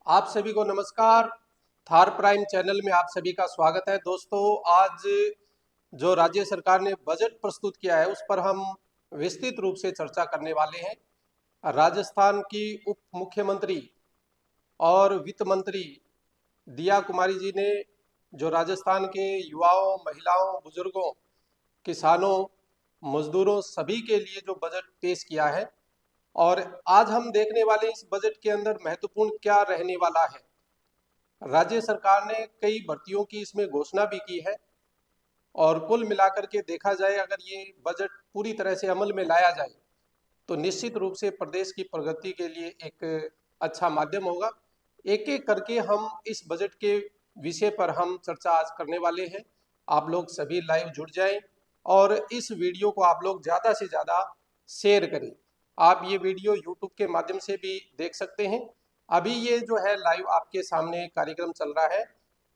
आप सभी को नमस्कार। थार प्राइम चैनल में आप सभी का स्वागत है। दोस्तों, आज जो राज्य सरकार ने बजट प्रस्तुत किया है उस पर हम विस्तृत रूप से चर्चा करने वाले हैं। राजस्थान की उप मुख्यमंत्री और वित्त मंत्री दिया कुमारी जी ने जो राजस्थान के युवाओं, महिलाओं, बुजुर्गों, किसानों, मजदूरों सभी के लिए जो बजट पेश किया है, और आज हम देखने वाले इस बजट के अंदर महत्वपूर्ण क्या रहने वाला है। राज्य सरकार ने कई भर्तियों की इसमें घोषणा भी की है, और कुल मिलाकर के देखा जाए, अगर ये बजट पूरी तरह से अमल में लाया जाए तो निश्चित रूप से प्रदेश की प्रगति के लिए एक अच्छा माध्यम होगा। एक एक करके हम इस बजट के विषय पर हम चर्चा आज करने वाले हैं। आप लोग सभी लाइव जुड़ जाएं और इस वीडियो को आप लोग ज़्यादा से ज़्यादा शेयर करें। आप ये वीडियो यूट्यूब के माध्यम से भी देख सकते हैं। अभी ये जो है लाइव आपके सामने कार्यक्रम चल रहा है।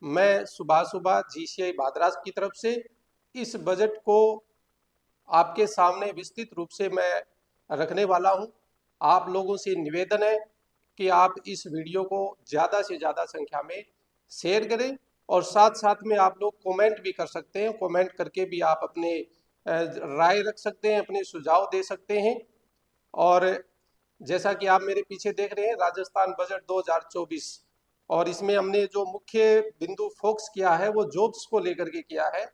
मैं सुबह सुबह GCI भादराज की तरफ से इस बजट को आपके सामने विस्तृत रूप से मैं रखने वाला हूं। आप लोगों से निवेदन है कि आप इस वीडियो को ज़्यादा से ज़्यादा संख्या में शेयर करें, और साथ साथ में आप लोग कमेंट भी कर सकते हैं। कमेंट करके भी आप अपने राय रख सकते हैं, अपने सुझाव दे सकते हैं। और जैसा कि आप मेरे पीछे देख रहे हैं, राजस्थान बजट 2024, और इसमें हमने जो मुख्य बिंदु फोकस किया है वो जॉब्स को लेकर के किया है।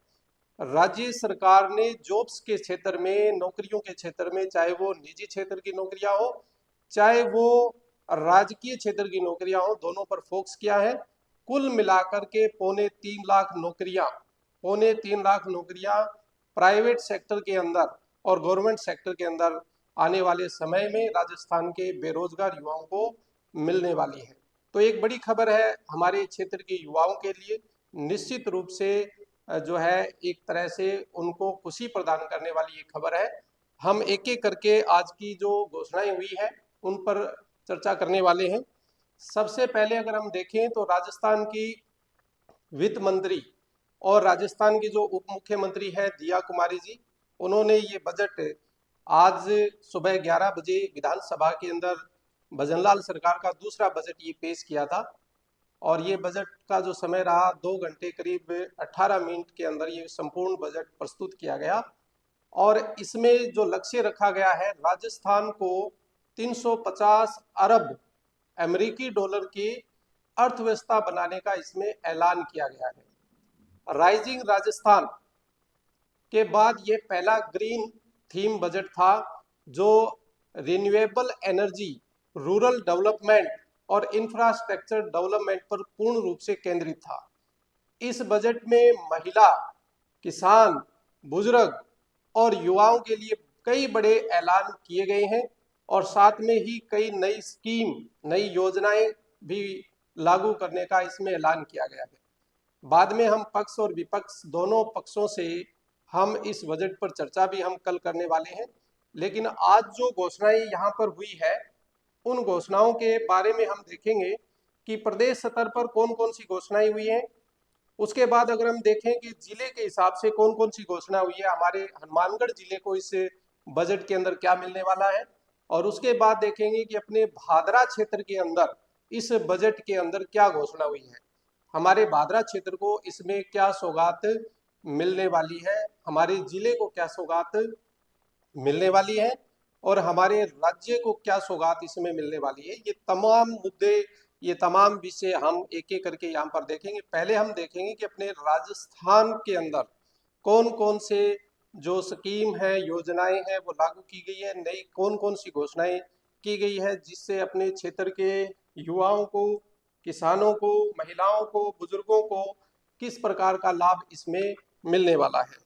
राज्य सरकार ने जॉब्स के क्षेत्र में, नौकरियों के क्षेत्र में, चाहे वो निजी क्षेत्र की नौकरियां हो, चाहे वो राजकीय क्षेत्र की नौकरियां हो, दोनों पर फोकस किया है। कुल मिलाकर के पौने 3 लाख नौकरियां प्राइवेट सेक्टर के अंदर और गवर्नमेंट सेक्टर के अंदर आने वाले समय में राजस्थान के बेरोजगार युवाओं को मिलने वाली है। तो एक बड़ी खबर है हमारे क्षेत्र के युवाओं के लिए। निश्चित रूप से जो है एक तरह से उनको खुशी प्रदान करने वाली ये खबर है। हम एक एक करके आज की जो घोषणाएं हुई है उन पर चर्चा करने वाले हैं। सबसे पहले अगर हम देखें तो राजस्थान की वित्त मंत्री और राजस्थान की जो उप मुख्यमंत्री है दिया कुमारी जी, उन्होंने ये बजट आज सुबह 11 बजे विधानसभा के अंदर भजनलाल सरकार का दूसरा बजट ये पेश किया था। और ये बजट का जो समय रहा 2 घंटे करीब 18 मिनट के अंदर ये संपूर्ण बजट प्रस्तुत किया गया। और इसमें जो लक्ष्य रखा गया है, राजस्थान को 350 अरब अमेरिकी डॉलर की अर्थव्यवस्था बनाने का इसमें ऐलान किया गया है। राइजिंग राजस्थान के बाद ये पहला ग्रीन थीम बजट था जो रिन्यूएबल एनर्जी, रूरल डेवलपमेंट और इंफ्रास्ट्रक्चर डेवलपमेंट पर पूर्ण रूप से केंद्रित था। इस बजट में महिला, किसान, बुजुर्ग और युवाओं के लिए कई बड़े ऐलान किए गए हैं, और साथ में ही कई नई स्कीम, नई योजनाएं भी लागू करने का इसमें ऐलान किया गया है। बाद में हम पक्ष और विपक्ष दोनों पक्षों से हम इस बजट पर चर्चा भी हम कल करने वाले हैं। लेकिन आज जो घोषणाएं यहाँ पर हुई है उन घोषणाओं के बारे में हम देखेंगे कि प्रदेश स्तर पर कौन कौन सी घोषणाएं हुई हैं। उसके बाद अगर हम देखें कि जिले के हिसाब से कौन कौन सी घोषणा हुई है, हमारे हनुमानगढ़ जिले को इस बजट के अंदर क्या मिलने वाला है, और उसके बाद देखेंगे कि अपने भादरा क्षेत्र के अंदर इस बजट के अंदर क्या घोषणा हुई है। हमारे भादरा क्षेत्र को इसमें क्या सौगात मिलने वाली है, हमारे जिले को क्या सौगात मिलने वाली है, और हमारे राज्य को क्या सौगात इसमें मिलने वाली है। ये तमाम मुद्दे, ये तमाम विषय हम एक एक करके यहाँ पर देखेंगे। पहले हम देखेंगे कि अपने राजस्थान के अंदर कौन कौन से जो स्कीम है, योजनाएं हैं वो लागू की गई है, नई कौन कौन सी घोषणाएं की गई है, जिससे अपने क्षेत्र के युवाओं को, किसानों को, महिलाओं को, बुजुर्गों को किस प्रकार का लाभ इसमें मिलने वाला है।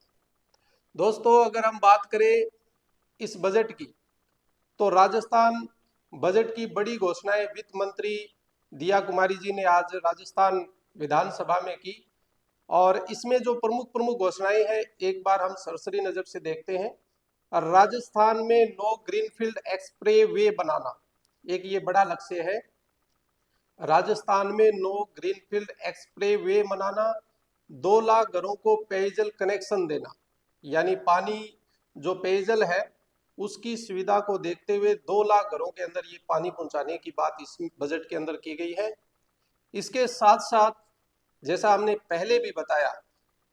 दोस्तों, अगर हम बात करें इस बजट की, तो राजस्थान बजट की बड़ी घोषणाएं वित्त मंत्री दिया कुमारी जी ने आज राजस्थान विधानसभा में की। और इसमें जो प्रमुख प्रमुख घोषणाएं हैं एक बार हम सरसरी नजर से देखते हैं। राजस्थान में नो ग्रीनफील्ड एक्सप्रे वे बनाना एक ये बड़ा लक्ष्य है। राजस्थान में नो ग्रीनफील्ड एक्सप्रे वे बनाना, 2 लाख घरों को पेयजल कनेक्शन देना, यानी पानी, जो पेयजल है उसकी सुविधा को देखते हुए 2 लाख घरों के अंदर ये पानी पहुंचाने की बात इस बजट के अंदर की गई है। इसके साथ साथ जैसा हमने पहले भी बताया,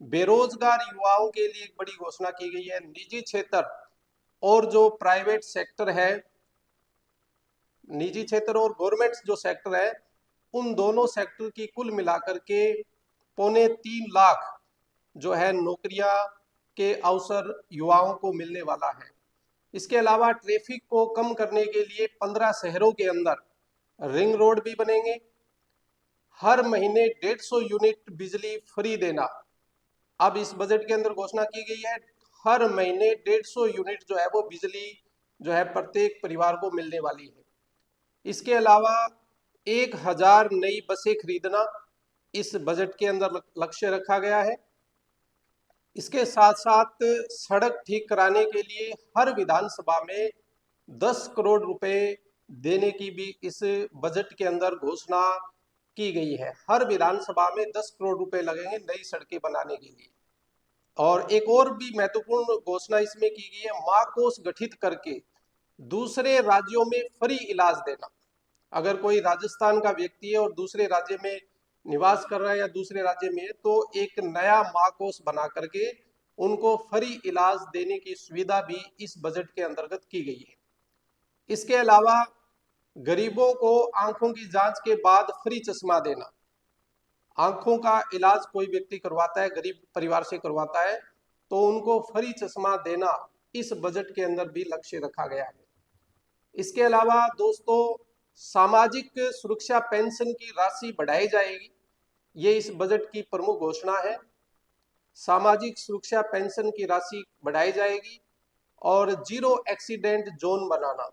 बेरोजगार युवाओं के लिए एक बड़ी घोषणा की गई है। निजी क्षेत्र और जो प्राइवेट सेक्टर है, निजी क्षेत्र और गवर्नमेंट जो सेक्टर है, उन दोनों सेक्टर की कुल मिलाकर के 3.25 लाख जो है नौकरियां के अवसर युवाओं को मिलने वाला है। इसके अलावा ट्रैफिक को कम करने के लिए 15 शहरों के अंदर रिंग रोड भी बनेंगे। हर महीने 150 यूनिट बिजली फ्री देना, अब इस बजट के अंदर घोषणा की गई है। हर महीने 150 यूनिट जो है वो बिजली जो है प्रत्येक परिवार को मिलने वाली है। इसके अलावा 1000 नई बसें खरीदना इस बजट के अंदर लक्ष्य रखा गया है। इसके साथ साथ सड़क ठीक कराने के लिए हर विधानसभा में 10 करोड़ रुपए देने की भी इस बजट के अंदर घोषणा की गई है। हर विधानसभा में 10 करोड़ रुपए लगेंगे नई सड़कें बनाने के लिए। और एक और भी महत्वपूर्ण घोषणा इसमें की गई है, महाकोष गठित करके दूसरे राज्यों में फ्री इलाज देना। अगर कोई राजस्थान का व्यक्ति है और दूसरे राज्य में निवास कर रहा है या दूसरे राज्य में है, तो एक नया महाकोष बना करके उनको फ्री इलाज देने की सुविधा भी इस बजट के अंतर्गत की गई है। इसके अलावा गरीबों को आंखों की जांच के बाद फ्री चश्मा देना। आंखों का इलाज कोई व्यक्ति करवाता है, गरीब परिवार से करवाता है, तो उनको फ्री चश्मा देना इस बजट के अंदर भी लक्ष्य रखा गया है। इसके अलावा दोस्तों, सामाजिक सुरक्षा पेंशन की राशि बढ़ाई जाएगी, ये इस बजट की प्रमुख घोषणा है। सामाजिक सुरक्षा पेंशन की राशि बढ़ाई जाएगी और जीरो एक्सीडेंट जोन बनाना,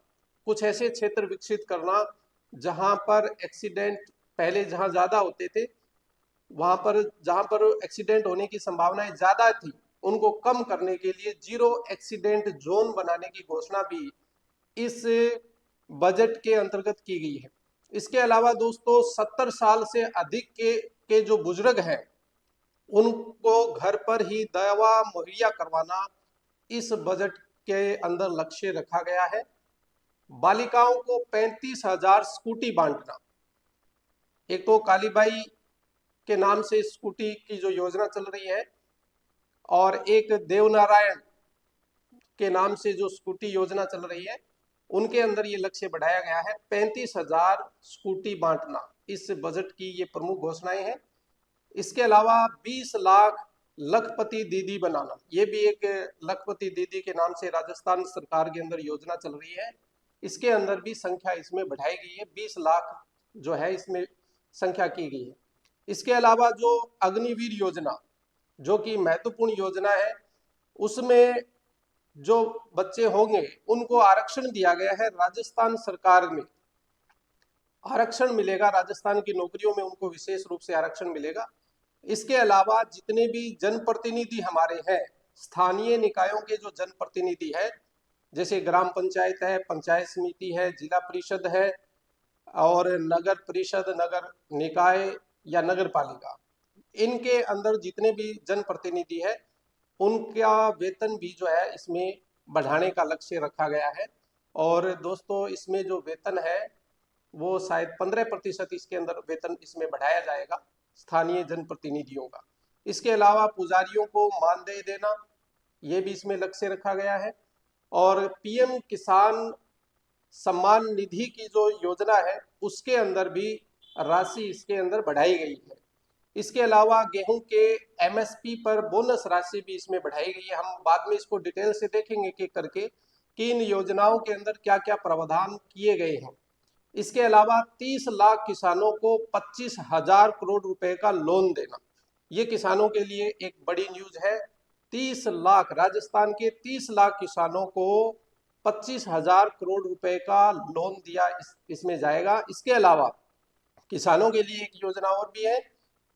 कुछ ऐसे क्षेत्र विकसित करना जहां पर एक्सीडेंट पहले जहां ज्यादा होते थे, वहां पर जहां पर एक्सीडेंट होने की संभावनाएं ज्यादा थी, उनको कम करने के लिए जीरो एक्सीडेंट जोन बनाने की घोषणा भी इस बजट के अंतर्गत की गई है। इसके अलावा दोस्तों, 70 साल से अधिक के जो बुजुर्ग हैं, उनको घर पर ही दवा मुहैया करवाना इस बजट के अंदर लक्ष्य रखा गया है। बालिकाओं को 35,000 स्कूटी बांटना, एक तो कालीबाई के नाम से स्कूटी की जो योजना चल रही है, और एक देवनारायण के नाम से जो स्कूटी योजना चल रही है, उनके अंदर ये लक्ष्य बढ़ाया गया है। 35,000 स्कूटी बांटना इस बजट की ये प्रमुख घोषणाएं हैं। इसके अलावा 20 लाख लखपति दीदी बनाना, ये भी एक लखपति दीदी के नाम से राजस्थान सरकार के अंदर योजना चल रही है, इसके अंदर भी संख्या इसमें बढ़ाई गई है, 20 लाख जो है इसमें संख्या की गई है। इसके अलावा जो अग्निवीर योजना, जो कि महत्वपूर्ण योजना है, उसमें जो बच्चे होंगे उनको आरक्षण दिया गया है। राजस्थान सरकार में आरक्षण मिलेगा, राजस्थान की नौकरियों में उनको विशेष रूप से आरक्षण मिलेगा। इसके अलावा जितने भी जनप्रतिनिधि हमारे हैं, स्थानीय निकायों के जो जनप्रतिनिधि है, जैसे ग्राम पंचायत है, पंचायत समिति है, जिला परिषद है और नगर परिषद, नगर निकाय या नगर पालिका, इनके अंदर जितने भी जनप्रतिनिधि है, उनका वेतन भी जो है इसमें बढ़ाने का लक्ष्य रखा गया है। और दोस्तों, इसमें जो वेतन है वो शायद 15% इसके अंदर वेतन इसमें बढ़ाया जाएगा स्थानीय जनप्रतिनिधियों का। इसके अलावा पुजारियों को मानदेय देना, ये भी इसमें लक्ष्य रखा गया है। और पीएम किसान सम्मान निधि की जो योजना है, उसके अंदर भी राशि इसके अंदर बढ़ाई गई है। इसके अलावा गेहूं के एमएसपी पर बोनस राशि भी इसमें बढ़ाई गई है। हम बाद में इसको डिटेल से देखेंगे कि करके कि इन योजनाओं के अंदर क्या क्या प्रावधान किए गए हैं। इसके अलावा 30 लाख किसानों को 25,000 करोड़ रुपए का लोन देना, ये किसानों के लिए एक बड़ी न्यूज है। 30 लाख, राजस्थान के 30 लाख किसानों को 25,000 करोड़ रुपए का लोन दिया इसमें जाएगा। इसके अलावा किसानों के लिए एक योजना और भी है,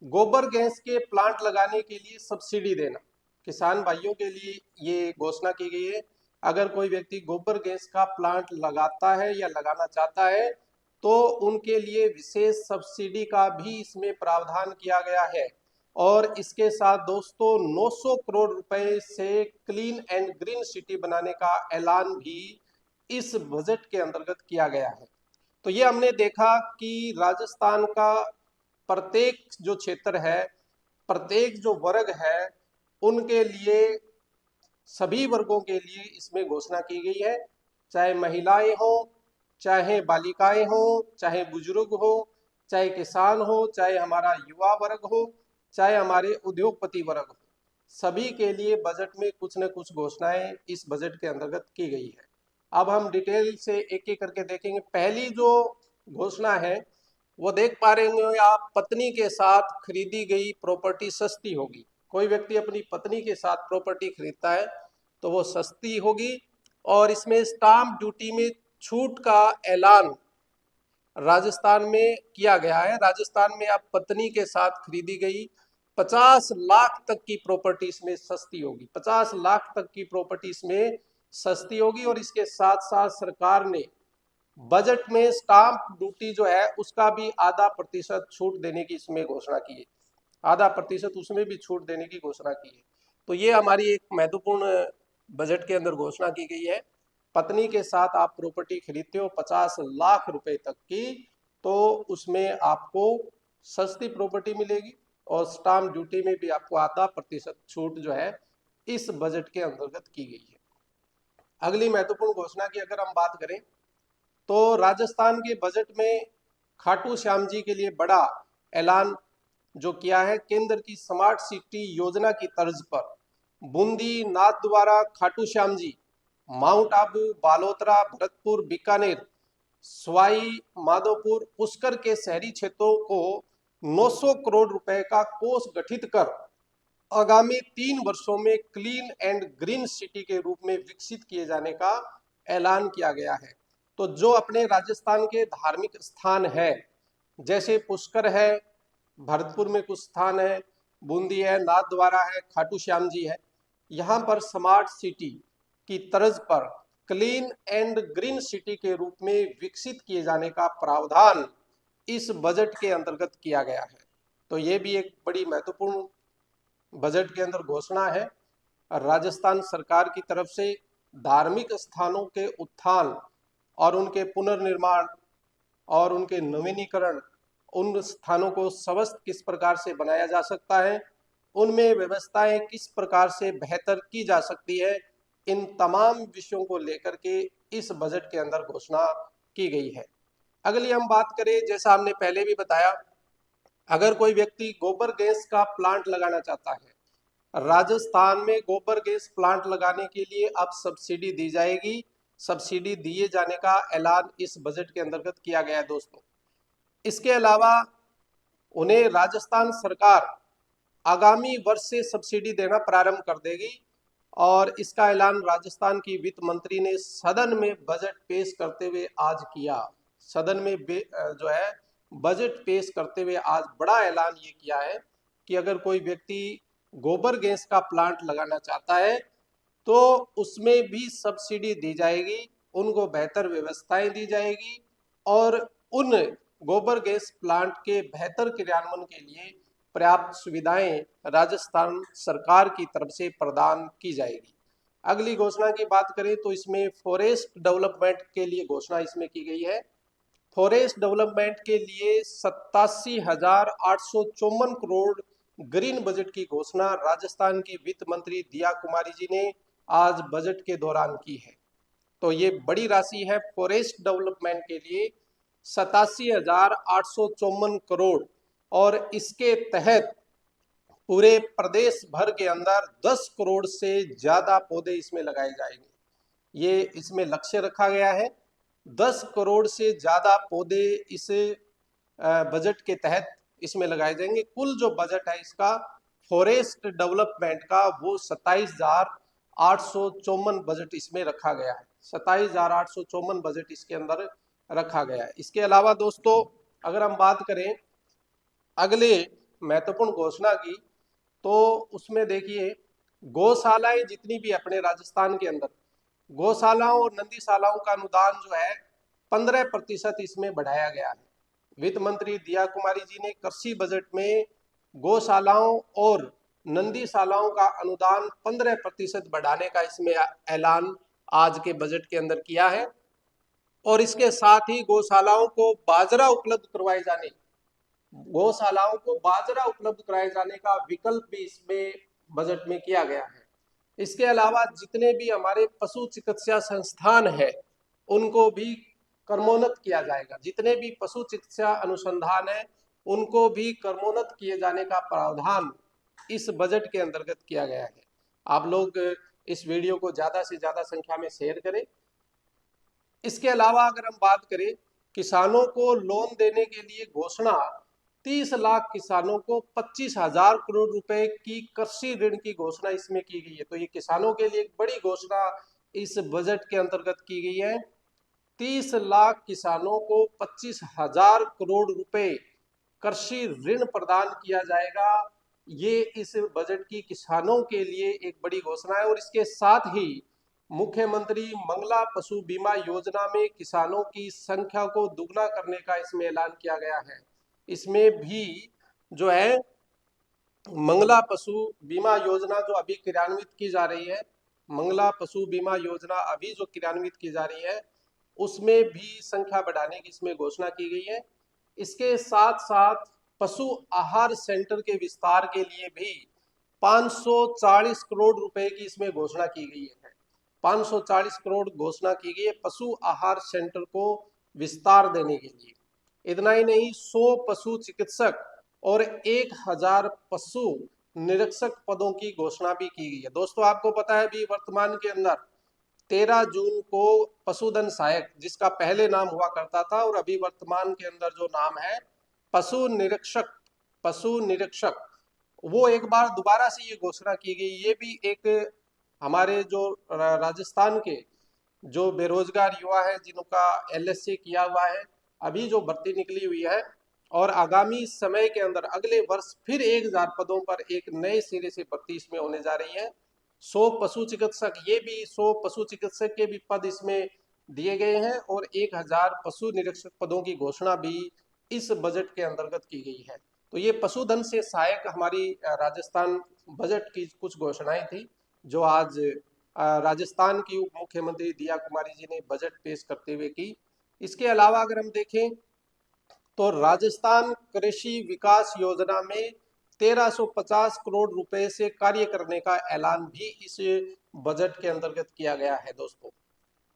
गोबर गैस के प्लांट लगाने के लिए सब्सिडी देना। किसान भाइयों के लिए ये घोषणा की गई है, अगर कोई व्यक्ति गोबर गैस का प्लांट लगाता है या लगाना चाहता है, तो उनके लिए विशेष सब्सिडी का भी इसमें प्रावधान किया गया है। और इसके साथ दोस्तों, 900 करोड़ रुपए से क्लीन एंड ग्रीन सिटी बनाने का ऐलान भी इस बजट के अंतर्गत किया गया है। तो ये हमने देखा कि राजस्थान का प्रत्येक जो क्षेत्र है, प्रत्येक जो वर्ग है, उनके लिए, सभी वर्गों के लिए इसमें घोषणा की गई है। चाहे महिलाएं हो, चाहे बालिकाएं हो, चाहे बुजुर्ग हो, चाहे किसान हो, चाहे हमारा युवा वर्ग हो, चाहे हमारे उद्योगपति वर्ग हो, सभी के लिए बजट में कुछ न कुछ घोषणाएं इस बजट के अंतर्गत की गई है। अब हम डिटेल से एक एक करके देखेंगे। पहली जो घोषणा है वो देख पा रहे होंगे आप, पत्नी के साथ खरीदी गई प्रॉपर्टी सस्ती होगी। कोई व्यक्ति अपनी पत्नी के साथ प्रॉपर्टी खरीदता है तो वो सस्ती होगी। और इसमें स्टाम्प ड्यूटी में छूट का ऐलान राजस्थान में किया गया है। राजस्थान में अब पत्नी के साथ खरीदी गई 50 लाख तक की प्रॉपर्टी इसमें सस्ती होगी। 50 लाख तक की प्रॉपर्टी इसमें सस्ती होगी। और इसके साथ साथ सरकार ने बजट में स्टाम्प ड्यूटी जो है उसका भी आधा प्रतिशत छूट देने की इसमें घोषणा की है। आधा प्रतिशत उसमें भी छूट देने की घोषणा की है। तो ये हमारी एक महत्वपूर्ण बजट के अंदर घोषणा की गई है। पत्नी के साथ आप प्रॉपर्टी खरीदते हो 50 लाख रुपए तक की, तो उसमें आपको सस्ती प्रॉपर्टी मिलेगी और स्टाम्प ड्यूटी में भी आपको आधा प्रतिशत छूट जो है इस बजट के अंतर्गत की गई है। अगली महत्वपूर्ण घोषणा की अगर हम बात करें तो राजस्थान के बजट में खाटू श्याम जी के लिए बड़ा ऐलान जो किया है। केंद्र की स्मार्ट सिटी योजना की तर्ज पर बूंदी, नाथद्वारा, खाटू श्याम जी, माउंट आबू, बालोतरा, भरतपुर, बीकानेर, सवाई माधोपुर, पुष्कर के शहरी क्षेत्रों को 900 करोड़ रुपए का कोष गठित कर आगामी 3 वर्षों में क्लीन एंड ग्रीन सिटी के रूप में विकसित किए जाने का ऐलान किया गया है। तो जो अपने राजस्थान के धार्मिक स्थान है, जैसे पुष्कर है, भरतपुर में कुछ स्थान है, बूंदी है, नाथद्वारा है, खाटू श्याम जी है, यहाँ पर स्मार्ट सिटी की तर्ज पर क्लीन एंड ग्रीन सिटी के रूप में विकसित किए जाने का प्रावधान इस बजट के अंतर्गत किया गया है। तो ये भी एक बड़ी महत्वपूर्ण बजट के अंदर घोषणा है। राजस्थान सरकार की तरफ से धार्मिक स्थानों के उत्थान और उनके पुनर्निर्माण और उनके नवीनीकरण, उन स्थानों को स्वस्थ किस प्रकार से बनाया जा सकता है, उनमें व्यवस्थाएं किस प्रकार से बेहतर की जा सकती है, इन तमाम विषयों को लेकर के इस बजट के अंदर घोषणा की गई है। अगली हम बात करें, जैसा हमने पहले भी बताया, अगर कोई व्यक्ति गोबर गैस का प्लांट लगाना चाहता है, राजस्थान में गोबर गैस प्लांट लगाने के लिए अब सब्सिडी दी जाएगी। सब्सिडी दिए जाने का ऐलान इस बजट के अंतर्गत किया गया है दोस्तों। इसके अलावा उन्हें राजस्थान सरकार आगामी वर्ष से सब्सिडी देना प्रारंभ कर देगी। और इसका ऐलान राजस्थान की वित्त मंत्री ने सदन में बजट पेश करते हुए आज किया। सदन में जो है बजट पेश करते हुए आज बड़ा ऐलान ये किया है कि अगर कोई व्यक्ति गोबर गैस का प्लांट लगाना चाहता है तो उसमें भी सब्सिडी दी जाएगी, उनको बेहतर व्यवस्थाएं दी जाएगी और उन गोबर गैस प्लांट के बेहतर क्रियान्वयन के लिए पर्याप्त सुविधाएं राजस्थान सरकार की तरफ से प्रदान की जाएगी। अगली घोषणा की बात करें तो इसमें फॉरेस्ट डेवलपमेंट के लिए घोषणा इसमें की गई है। फॉरेस्ट डेवलपमेंट के लिए 87,854 करोड़ ग्रीन बजट की घोषणा राजस्थान की वित्त मंत्री दिया कुमारी जी ने आज बजट के दौरान की है। तो ये बड़ी राशि है फॉरेस्ट डेवलपमेंट के लिए 87,854 करोड़। और इसके तहत पूरे प्रदेश भर के अंदर 10 करोड़ से ज्यादा पौधे इसमें लगाए जाएंगे। ये इसमें लक्ष्य रखा गया है। 10 करोड़ से ज्यादा पौधे इस बजट के तहत इसमें लगाए जाएंगे। कुल जो बजट है इसका फॉरेस्ट डेवलपमेंट का वो 27,854 बजट इसमें रखा गया है। 27,854 बजट इसके अंदर रखा गया है। इसके अलावा दोस्तों अगर हम बात करें अगले महत्वपूर्ण घोषणा की, तो उसमें देखिए गौशालाएं जितनी भी अपने राजस्थान के अंदर, गौशालाओं और नंदीशालाओं का अनुदान जो है 15% इसमें बढ़ाया गया है। वित्त मंत्री दिया कुमारी जी ने कृषि बजट में गौशालाओं और नंदीशालाओं का अनुदान 15% बढ़ाने का इसमें ऐलान आज के बजट के अंदर किया है। और इसके साथ ही गौशालाओं को बाजरा उपलब्ध करवाए जाने गौशालाओं को बाजरा उपलब्ध कराए जाने का विकल्प भी इसमें बजट में किया गया है। इसके अलावा जितने भी हमारे पशु चिकित्सा संस्थान है उनको भी कर्मोन्नत किया जाएगा। जितने भी पशु चिकित्सा अनुसंधान है उनको भी कर्मोन्नत किए जाने का प्रावधान इस बजट के अंतर्गत किया गया है। आप लोग इस वीडियो को ज्यादा से ज्यादा संख्या में शेयर करें। इसके अलावा अगर हम बात करें किसानों को लोन देने के लिए घोषणा, 30 लाख किसानों को 25,000 करोड़ रुपए की कृषि ऋण की घोषणा इसमें की गई है। तो ये किसानों के लिए एक बड़ी घोषणा इस बजट के अंतर्गत की गई है। 30 लाख किसानों को 25,000 करोड़ रुपए कृषि ऋण प्रदान किया जाएगा। ये इस बजट की किसानों के लिए एक बड़ी घोषणा है। और इसके साथ ही मुख्यमंत्री मंगला पशु बीमा योजना में किसानों की संख्या को दुगना करने का इसमें ऐलान किया गया है। इसमें भी जो है मंगला पशु बीमा योजना जो अभी क्रियान्वित की जा रही है, मंगला पशु बीमा योजना अभी जो क्रियान्वित की जा रही है उसमें भी संख्या बढ़ाने की इसमें घोषणा की गई है। इसके साथ साथ पशु आहार सेंटर के विस्तार के लिए भी 540 करोड़ रुपए की इसमें घोषणा की गई है। 540 करोड़ घोषणा की गई है पशु आहार सेंटर को विस्तार देने के लिए। इतना ही नहीं, 100 पशु चिकित्सक और 1000 पशु निरीक्षक पदों की घोषणा भी की गई है। दोस्तों आपको पता है अभी वर्तमान के अंदर 13 जून को पशुधन सहायक, जिसका पहले नाम हुआ करता था और अभी वर्तमान के अंदर जो नाम है पशु निरीक्षक, पशु निरीक्षक, वो एक बार दोबारा से ये घोषणा की गई। ये भी एक हमारे जो राजस्थान के जो बेरोजगार युवा है जिनका एलएसए किया हुआ है, अभी जो भर्ती निकली हुई है और आगामी समय के अंदर अगले वर्ष फिर 1000 पदों पर एक नए सिरे से भर्ती इसमें होने जा रही है। 100 पशु चिकित्सक, ये भी 100 पशु चिकित्सक के भी पद इसमें दिए गए हैं और 1000 पशु निरीक्षक पदों की घोषणा भी इस बजट के अंतर्गत की गई है। तो ये पशुधन से सहायक हमारी राजस्थान बजट की कुछ घोषणाएं थी जो आज राजस्थान की उप मुख्यमंत्री दिया कुमारी जी ने बजट पेश करते हुए की। इसके अलावा अगर हम देखें तो राजस्थान कृषि विकास योजना में 1350 करोड़ रुपए से कार्य करने का ऐलान भी इस बजट के अंतर्गत किया गया है। दोस्तों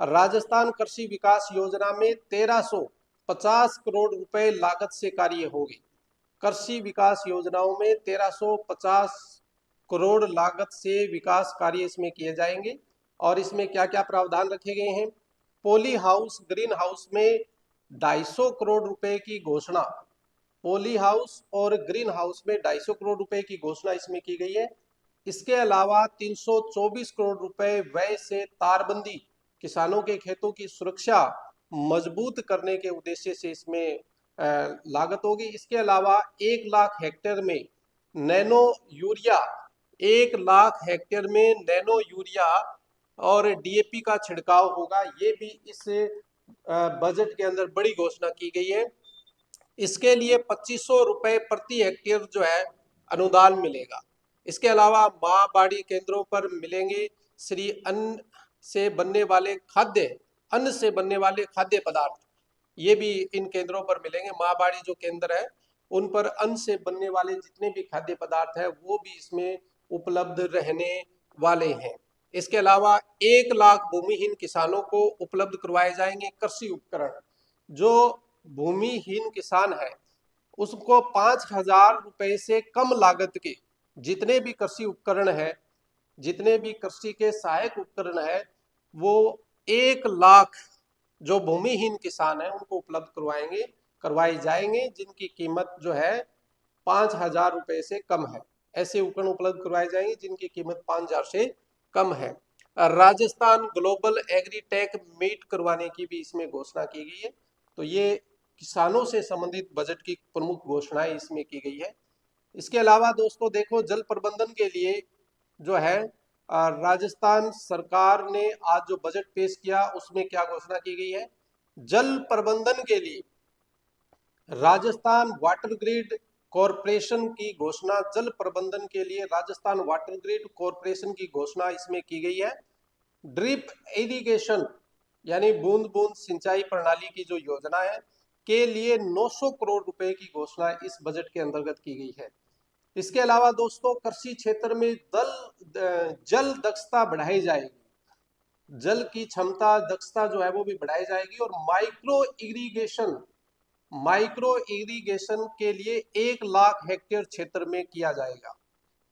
राजस्थान कृषि विकास योजना में 1350 करोड़ रुपए लागत से कार्य होगी। कृषि विकास योजनाओं में 1350 करोड़ लागत से विकास कार्य इसमें किए जाएंगे। और इसमें क्या क्या प्रावधान रखे गए हैं? पोली हाउस, ग्रीन हाउस में 250 करोड़ रुपए की घोषणा, पोली हाउस और ग्रीन हाउस में 250 करोड़ रुपए की घोषणा इसमें की गई है। इसके अलावा 324 करोड़ रुपए व्यय से तारबंदी, किसानों के खेतों की सुरक्षा मजबूत करने के उद्देश्य से इसमें लागत होगी। इसके अलावा 1 लाख हेक्टेयर में नैनो यूरिया, 1 लाख हेक्टेयर में नैनो यूरिया और डीएपी का छिड़काव होगा। ये भी इस बजट के अंदर बड़ी घोषणा की गई है। इसके लिए 2500 रुपए प्रति हेक्टेयर जो है अनुदान मिलेगा। इसके अलावा माँ बाड़ी केंद्रों पर मिलेंगे श्री अन्न से बनने वाले खाद्य, अन्न से बनने वाले खाद्य पदार्थ, ये भी इन केंद्रों पर मिलेंगे। माँ बाड़ी जो केंद्र है उन पर अन्न से बनने वाले जितने भी खाद्य पदार्थ है वो भी इसमें उपलब्ध रहने वाले हैं। इसके अलावा 1 लाख भूमिहीन किसानों को उपलब्ध करवाए जाएंगे कृषि उपकरण। जो भूमिहीन किसान है उसको 5,000 रुपए से कम लागत के जितने भी कृषि उपकरण है, जितने भी कृषि के सहायक उपकरण है, वो 1 लाख जो भूमिहीन किसान है उनको उपलब्ध करवाए जाएंगे, जिनकी कीमत जो है 5,000 रुपए से कम है। ऐसे उपकरण उपलब्ध करवाए जाएंगे जिनकी कीमत 5,000 से कम है। राजस्थान ग्लोबल एग्रीटेक मीट करवाने की भी इसमें घोषणा की गई है। तो ये किसानों से संबंधित बजट की प्रमुख घोषणाएं इसमें की गई है। इसके अलावा दोस्तों देखो, जल प्रबंधन के लिए जो है राजस्थान सरकार ने आज जो बजट पेश किया उसमें क्या घोषणा की गई है? जल प्रबंधन के लिए राजस्थान वाटर ग्रिड कॉरपोरेशन की घोषणा, जल प्रबंधन के लिए राजस्थान वाटर ग्रिड कॉरपोरेशन की घोषणा इसमें की गई है। ड्रिप इरिगेशन यानी बूंद बूंद सिंचाई प्रणाली की जो योजना है, के लिए 900 करोड़ रुपए की घोषणा इस बजट के अंतर्गत की गई है। इसके अलावा दोस्तों कृषि क्षेत्र में जल दक्षता बढ़ाई जाएगी, जल की क्षमता दक्षता जो है वो भी बढ़ाई जाएगी। और माइक्रो इरिगेशन के लिए 1 लाख हेक्टेयर क्षेत्र में किया जाएगा।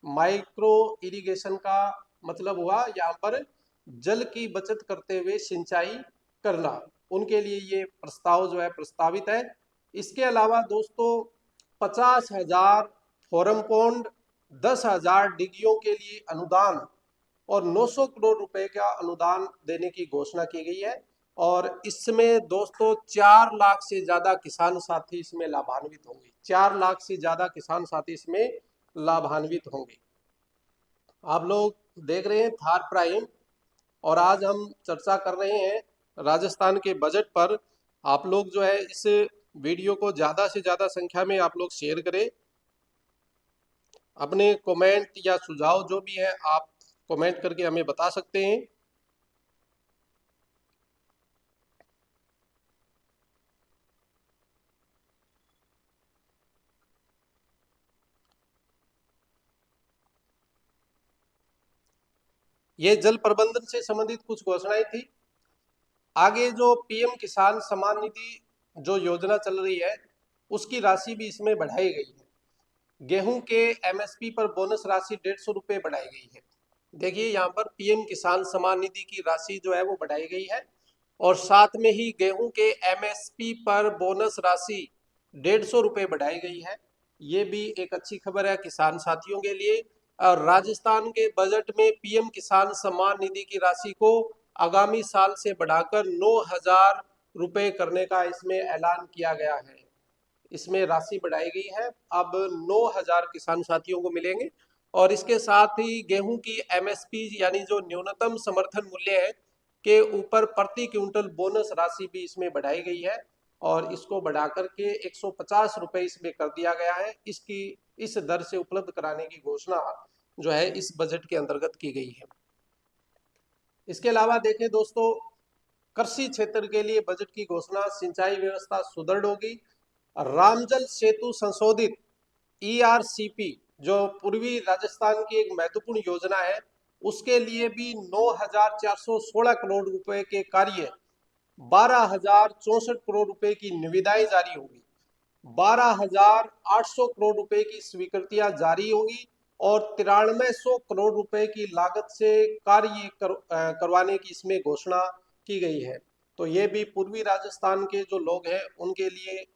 माइक्रो इरिगेशन का मतलब हुआ यहाँ पर जल की बचत करते हुए सिंचाई करना, उनके लिए ये प्रस्ताव जो है प्रस्तावित है। इसके अलावा दोस्तों 50,000 फोरम पॉन्ड, 10,000 डिगियों के लिए अनुदान और 900 करोड़ रुपए का अनुदान देने की घोषणा की गई है। और इसमें दोस्तों 4 लाख से ज्यादा किसान साथी इसमें लाभान्वित होंगे। 4 लाख से ज्यादा किसान साथी इसमें लाभान्वित होंगे। आप लोग देख रहे हैं थार प्राइम, और आज हम चर्चा कर रहे हैं राजस्थान के बजट पर। आप लोग जो है इस वीडियो को ज़्यादा से ज़्यादा संख्या में आप लोग शेयर करें। अपने कमेंट या सुझाव जो भी है आप कमेंट करके हमें बता सकते हैं। ये जल प्रबंधन से संबंधित कुछ घोषणाएं थी। आगे जो पीएम किसान सम्मान निधि जो योजना चल रही है उसकी राशि भी इसमें बढ़ाई गई है। गेहूं के एमएसपी पर बोनस राशि 150 रुपये बढ़ाई गई है। देखिए यहाँ पर पीएम किसान सम्मान निधि की राशि जो है वो बढ़ाई गई है, और साथ में ही गेहूं के एमएसपी पर बोनस राशि 150 रुपये बढ़ाई गई है। ये भी एक अच्छी खबर है किसान साथियों के लिए। और राजस्थान के बजट में पीएम किसान सम्मान निधि की राशि को आगामी साल से बढ़ाकर 9,000 रुपये करने का इसमें ऐलान किया गया है। इसमें राशि बढ़ाई गई है, अब 9,000 किसान साथियों को मिलेंगे। और इसके साथ ही गेहूं की एमएसपी यानी जो न्यूनतम समर्थन मूल्य है के ऊपर प्रति क्विंटल बोनस राशि भी इसमें बढ़ाई गई है, और इसको बढ़ा करके 150 रुपये इसमें कर दिया गया है। इसकी इस दर से उपलब्ध कराने की घोषणा जो है इस बजट के अंतर्गत की गई है। इसके अलावा देखें दोस्तों, कृषि क्षेत्र के लिए बजट की घोषणा, सिंचाई व्यवस्था सुदृढ़ होगी। रामजल सेतु संशोधित ईआरसीपी जो पूर्वी राजस्थान की एक महत्वपूर्ण योजना है, उसके लिए भी 9,416 करोड़ रुपए के कार्य, 12,064 करोड़ रुपए की निविदाएं जारी होगी, 12,800 करोड़ रुपए की स्वीकृतियां जारी होगी, और 9300 करोड़ रुपए की लागत से कार्य करवाने की इसमें घोषणा की गई है। तो ये भी पूर्वी राजस्थान के जो लोग हैं उनके लिए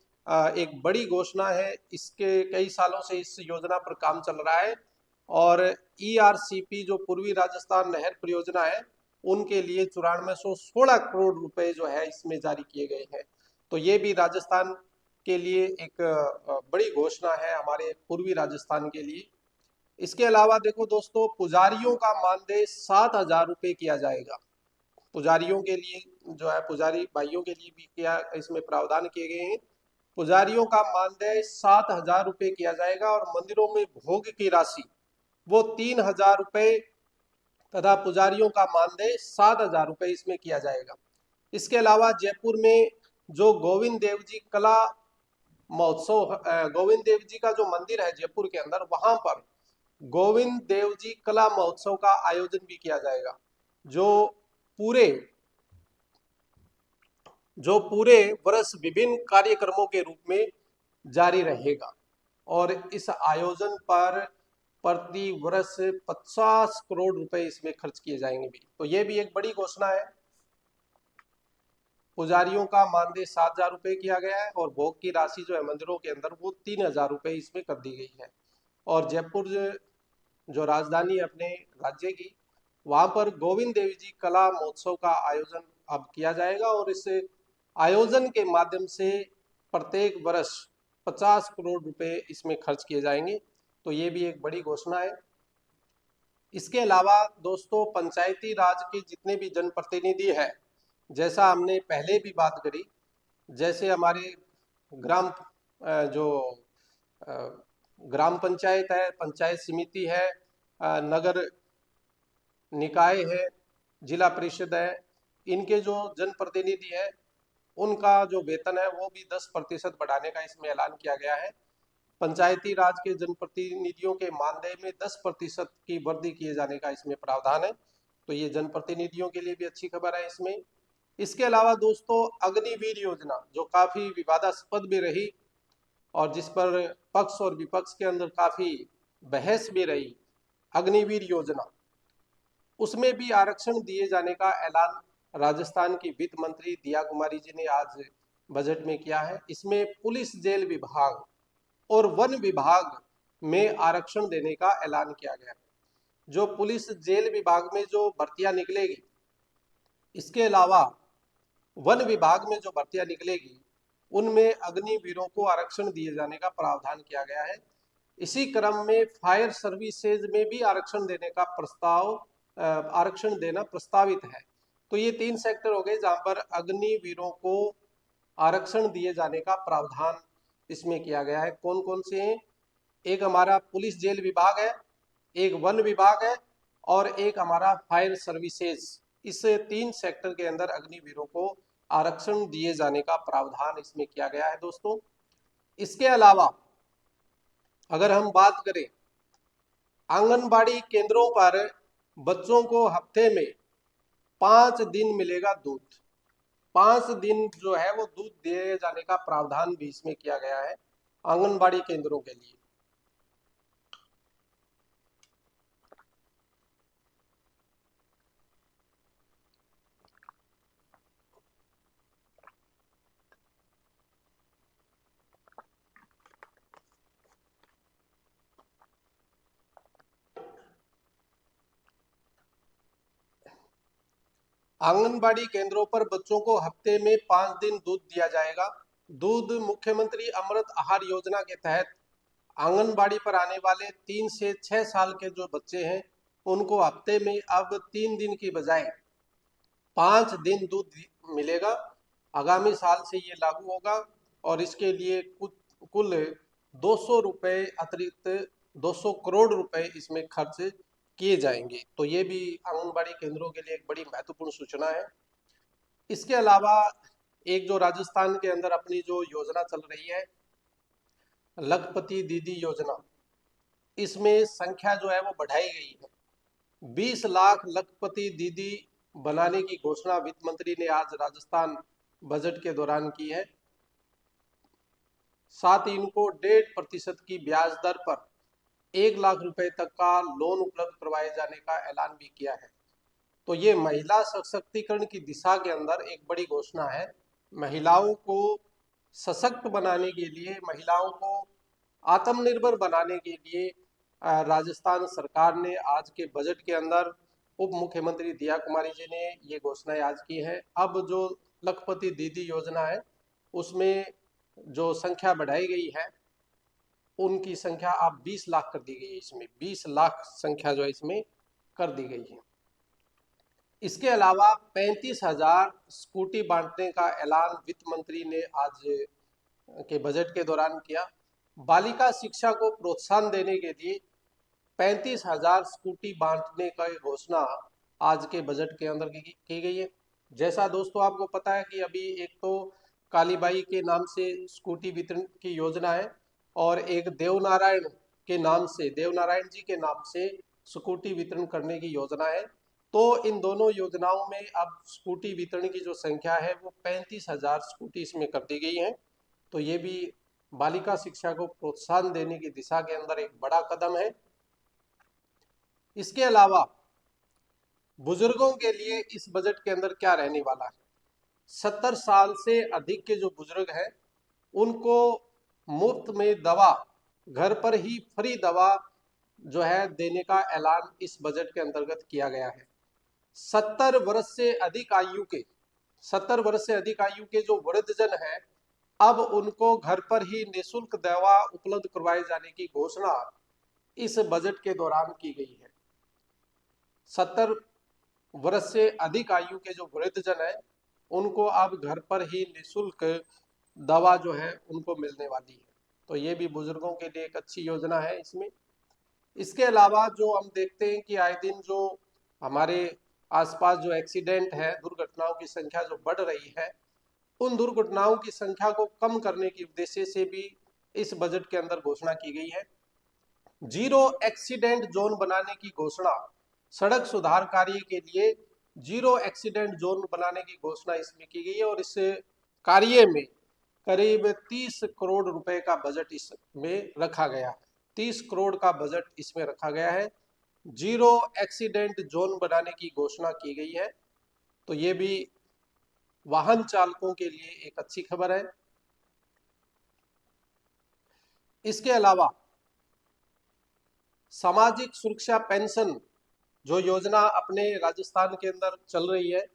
एक बड़ी घोषणा है। इसके कई सालों से इस योजना पर काम चल रहा है, और ईआरसीपी जो पूर्वी राजस्थान नहर परियोजना है उनके लिए 9416 करोड़ रुपए जो है इसमें जारी किए गए हैं। तो ये भी राजस्थान के लिए एक बड़ी घोषणा है, हमारे पूर्वी राजस्थान के लिए। इसके अलावा देखो दोस्तों, पुजारियों का मानदेय 7,000 रुपये किया जाएगा। पुजारियों के लिए जो है, पुजारी भाइयों के लिए भी किया इसमें प्रावधान किए गए हैं। पुजारियों का मानदेय 7,000 रुपये किया जाएगा, और मंदिरों में भोग की राशि वो 3,000 रुपये तथा पुजारियों का मानदेय 7,000 रुपये इसमें किया जाएगा। इसके अलावा जयपुर में जो गोविंद देव जी कला महोत्सव, गोविंद देव जी का जो मंदिर है जयपुर के अंदर, वहां पर गोविंद देव जी कला महोत्सव का आयोजन भी किया जाएगा, जो पूरे वर्ष विभिन्न कार्यक्रमों के रूप में जारी रहेगा। और इस आयोजन पर प्रति वर्ष 50 करोड़ रुपए इसमें खर्च किए जाएंगे भी। तो ये भी एक बड़ी घोषणा है। पुजारियों का मानदेय 7,000 रुपये किया गया है, और भोग की राशि जो है मंदिरों के अंदर वो 3,000 रुपये इसमें कर दी गई है। और जयपुर जो राजधानी अपने राज्य की, वहां पर गोविंद देव जी कला महोत्सव का आयोजन अब किया जाएगा, और इस आयोजन के माध्यम से प्रत्येक वर्ष 50 करोड़ रुपए इसमें खर्च किए जाएंगे। तो ये भी एक बड़ी घोषणा है। इसके अलावा दोस्तों, पंचायती राज के जितने भी जनप्रतिनिधि हैं, जैसा हमने पहले भी बात करी, जैसे हमारे ग्राम जो ग्राम पंचायत है, पंचायत समिति है, नगर निकाय है, जिला परिषद है, इनके जो जनप्रतिनिधि हैं उनका जो वेतन है वो भी 10% बढ़ाने का इसमें ऐलान किया गया है। पंचायती राज के जनप्रतिनिधियों के मानदेय में 10% की वृद्धि किए जाने का इसमें प्रावधान है। तो ये जनप्रतिनिधियों के लिए भी अच्छी खबर है इसमें। इसके अलावा दोस्तों, अग्निवीर योजना जो काफी विवादास्पद भी रही और जिस पर पक्ष और विपक्ष के अंदर काफी बहस भी रही, अग्निवीर योजना, उसमें भी आरक्षण दिए जाने का ऐलान राजस्थान की वित्त मंत्री दिया कुमारी जी ने आज बजट में किया है। इसमें पुलिस जेल विभाग और वन विभाग में आरक्षण देने का ऐलान किया गया है। जो पुलिस जेल विभाग में जो भर्तियां निकलेगी, इसके अलावा वन विभाग में जो भर्तियां निकलेगी, उनमें अग्निवीरों को आरक्षण दिए जाने का प्रावधान किया गया है। इसी क्रम में फायर सर्विसेज में भी आरक्षण देना प्रस्तावित है। तो ये 3 सेक्टर हो गए जहां पर अग्निवीरों को आरक्षण दिए जाने का प्रावधान इसमें किया गया है। कौन कौन से हैं? एक हमारा पुलिस जेल विभाग है, एक वन विभाग है और एक हमारा फायर सर्विसेज। इस 3 सेक्टर के अंदर अग्निवीरों को आरक्षण दिए जाने का प्रावधान इसमें किया गया है दोस्तों। इसके अलावा अगर हम बात करें, आंगनबाड़ी केंद्रों पर बच्चों को हफ्ते में 5 दिन मिलेगा दूध। 5 दिन जो है वो दूध दिए जाने का प्रावधान भी इसमें किया गया है आंगनबाड़ी केंद्रों के लिए। आंगनबाड़ी केंद्रों पर बच्चों को हफ्ते में 5 दिन दूध दिया जाएगा। दूध मुख्यमंत्री अमृत आहार योजना के तहत आंगनबाड़ी पर आने वाले 3 से 6 साल के जो बच्चे हैं, उनको हफ्ते में अब 3 दिन की बजाय 5 दिन दूध मिलेगा। आगामी साल से ये लागू होगा और इसके लिए कुल 200 रुपये अतिरिक्त 200 करोड़ रुपए इसमें खर्च किए जाएंगे। तो ये भी आंगनबाड़ी केंद्रों के लिए एक बड़ी महत्वपूर्ण सूचना है। इसके अलावा एक जो राजस्थान के अंदर अपनी जो योजना चल रही है, लखपति दीदी योजना, इसमें संख्या जो है वो बढ़ाई गई है। 20 लाख लखपति दीदी बनाने की घोषणा वित्त मंत्री ने आज राजस्थान बजट के दौरान की है। साथ ही इनको 1.5% की ब्याज दर पर 1 लाख रुपए तक का लोन उपलब्ध करवाए जाने का ऐलान भी किया है। तो ये महिला सशक्तिकरण की दिशा के अंदर एक बड़ी घोषणा है। महिलाओं को सशक्त बनाने के लिए, महिलाओं को आत्मनिर्भर बनाने के लिए राजस्थान सरकार ने आज के बजट के अंदर उप मुख्यमंत्री दिया कुमारी जी ने ये घोषणाएं आज की है। अब जो लखपति दीदी योजना है, उसमें जो संख्या बढ़ाई गई है, उनकी संख्या अब 20 लाख कर दी गई है। इसमें 20 लाख संख्या जो है इसमें कर दी गई है। इसके अलावा 35,000 स्कूटी बांटने का ऐलान वित्त मंत्री ने आज के बजट के दौरान किया। बालिका शिक्षा को प्रोत्साहन देने के लिए 35,000 स्कूटी बांटने का घोषणा आज के बजट के अंदर की गई है। जैसा दोस्तों आपको पता है कि अभी एक तो कालीबाई के नाम से स्कूटी वितरण की योजना है और एक देवनारायण जी के नाम से स्कूटी वितरण करने की योजना है। तो इन दोनों योजनाओं में अब स्कूटी वितरण की जो संख्या है वो 35,000 स्कूटी इसमें कर दी गई है। तो ये भी बालिका शिक्षा को प्रोत्साहन देने की दिशा के अंदर एक बड़ा कदम है। इसके अलावा बुजुर्गों के लिए इस बजट के अंदर क्या रहने वाला है? 70 साल से अधिक के जो बुजुर्ग हैं, उनको मुफ्त में दवा, घर पर ही फ्री दवा जो है देने का ऐलान इस बजट के अंतर्गत किया गया है। 70 वर्ष से अधिक आयु के 70 वर्ष से अधिक आयु के जो वृद्धजन हैं, अब उनको घर पर ही निःशुल्क दवा उपलब्ध करवाए जाने की घोषणा इस बजट के दौरान की गई है। 70 वर्ष से अधिक आयु के जो वृद्धजन है, उनको अब घर पर ही निःशुल्क दवा जो है उनको मिलने वाली है। तो ये भी बुजुर्गों के लिए एक अच्छी योजना है इसमें। इसके अलावा जो हम देखते हैं कि आए दिन जो हमारे आसपास जो एक्सीडेंट है, दुर्घटनाओं की संख्या जो बढ़ रही है, उन दुर्घटनाओं की संख्या को कम करने के उद्देश्य से भी इस बजट के अंदर घोषणा की गई है। जीरो एक्सीडेंट जोन बनाने की घोषणा, सड़क सुधार कार्य के लिए जीरो एक्सीडेंट जोन बनाने की घोषणा इसमें की गई है और इस कार्य में करीब 30 करोड़ रुपए का बजट इसमें रखा गया है। 30 करोड़ का बजट इसमें रखा गया है। जीरो एक्सीडेंट जोन बनाने की घोषणा की गई है। तो ये भी वाहन चालकों के लिए एक अच्छी खबर है। इसके अलावा सामाजिक सुरक्षा पेंशन जो योजना अपने राजस्थान के अंदर चल रही है,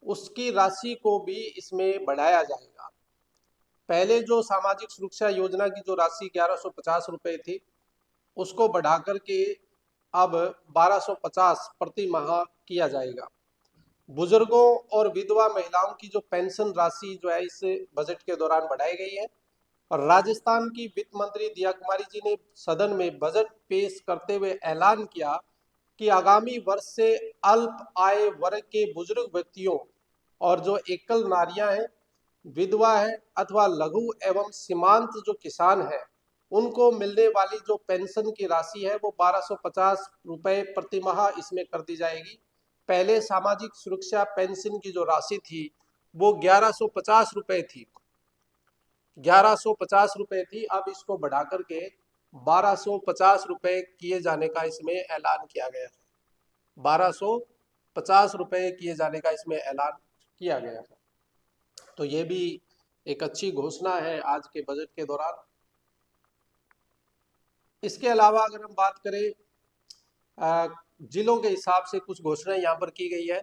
उसकी राशि को भी इसमें बढ़ाया जाएगा। पहले जो सामाजिक सुरक्षा योजना की जो राशि 1150 रुपए थी, उसको बढ़ाकर के अब 1250 प्रति माह किया जाएगा। बुजुर्गों और विधवा महिलाओं की जो पेंशन राशि जो है इस बजट के दौरान बढ़ाई गई है। और राजस्थान की वित्त मंत्री दिया कुमारी जी ने सदन में बजट पेश करते हुए ऐलान किया कि आगामी वर्ष से अल्प आय वर्ग के बुजुर्ग व्यक्तियों और जो एकल नारियां हैं, विधवा है अथवा लघु एवं सीमांत जो किसान है, उनको मिलने वाली जो पेंशन की राशि है वो 1250 रुपए प्रति माह इसमें कर दी जाएगी। पहले सामाजिक सुरक्षा पेंशन की जो राशि थी वो 1150 रुपए थी, 1150 रुपए थी। अब इसको बढ़ा करके 1250 रुपए किए जाने का इसमें ऐलान किया गया है। 1250 रुपए किए जाने का इसमें ऐलान किया गया है। तो ये भी एक अच्छी घोषणा है आज के बजट के दौरान। इसके अलावा अगर हम बात करें जिलों के हिसाब से कुछ घोषणाएं यहाँ पर की गई है।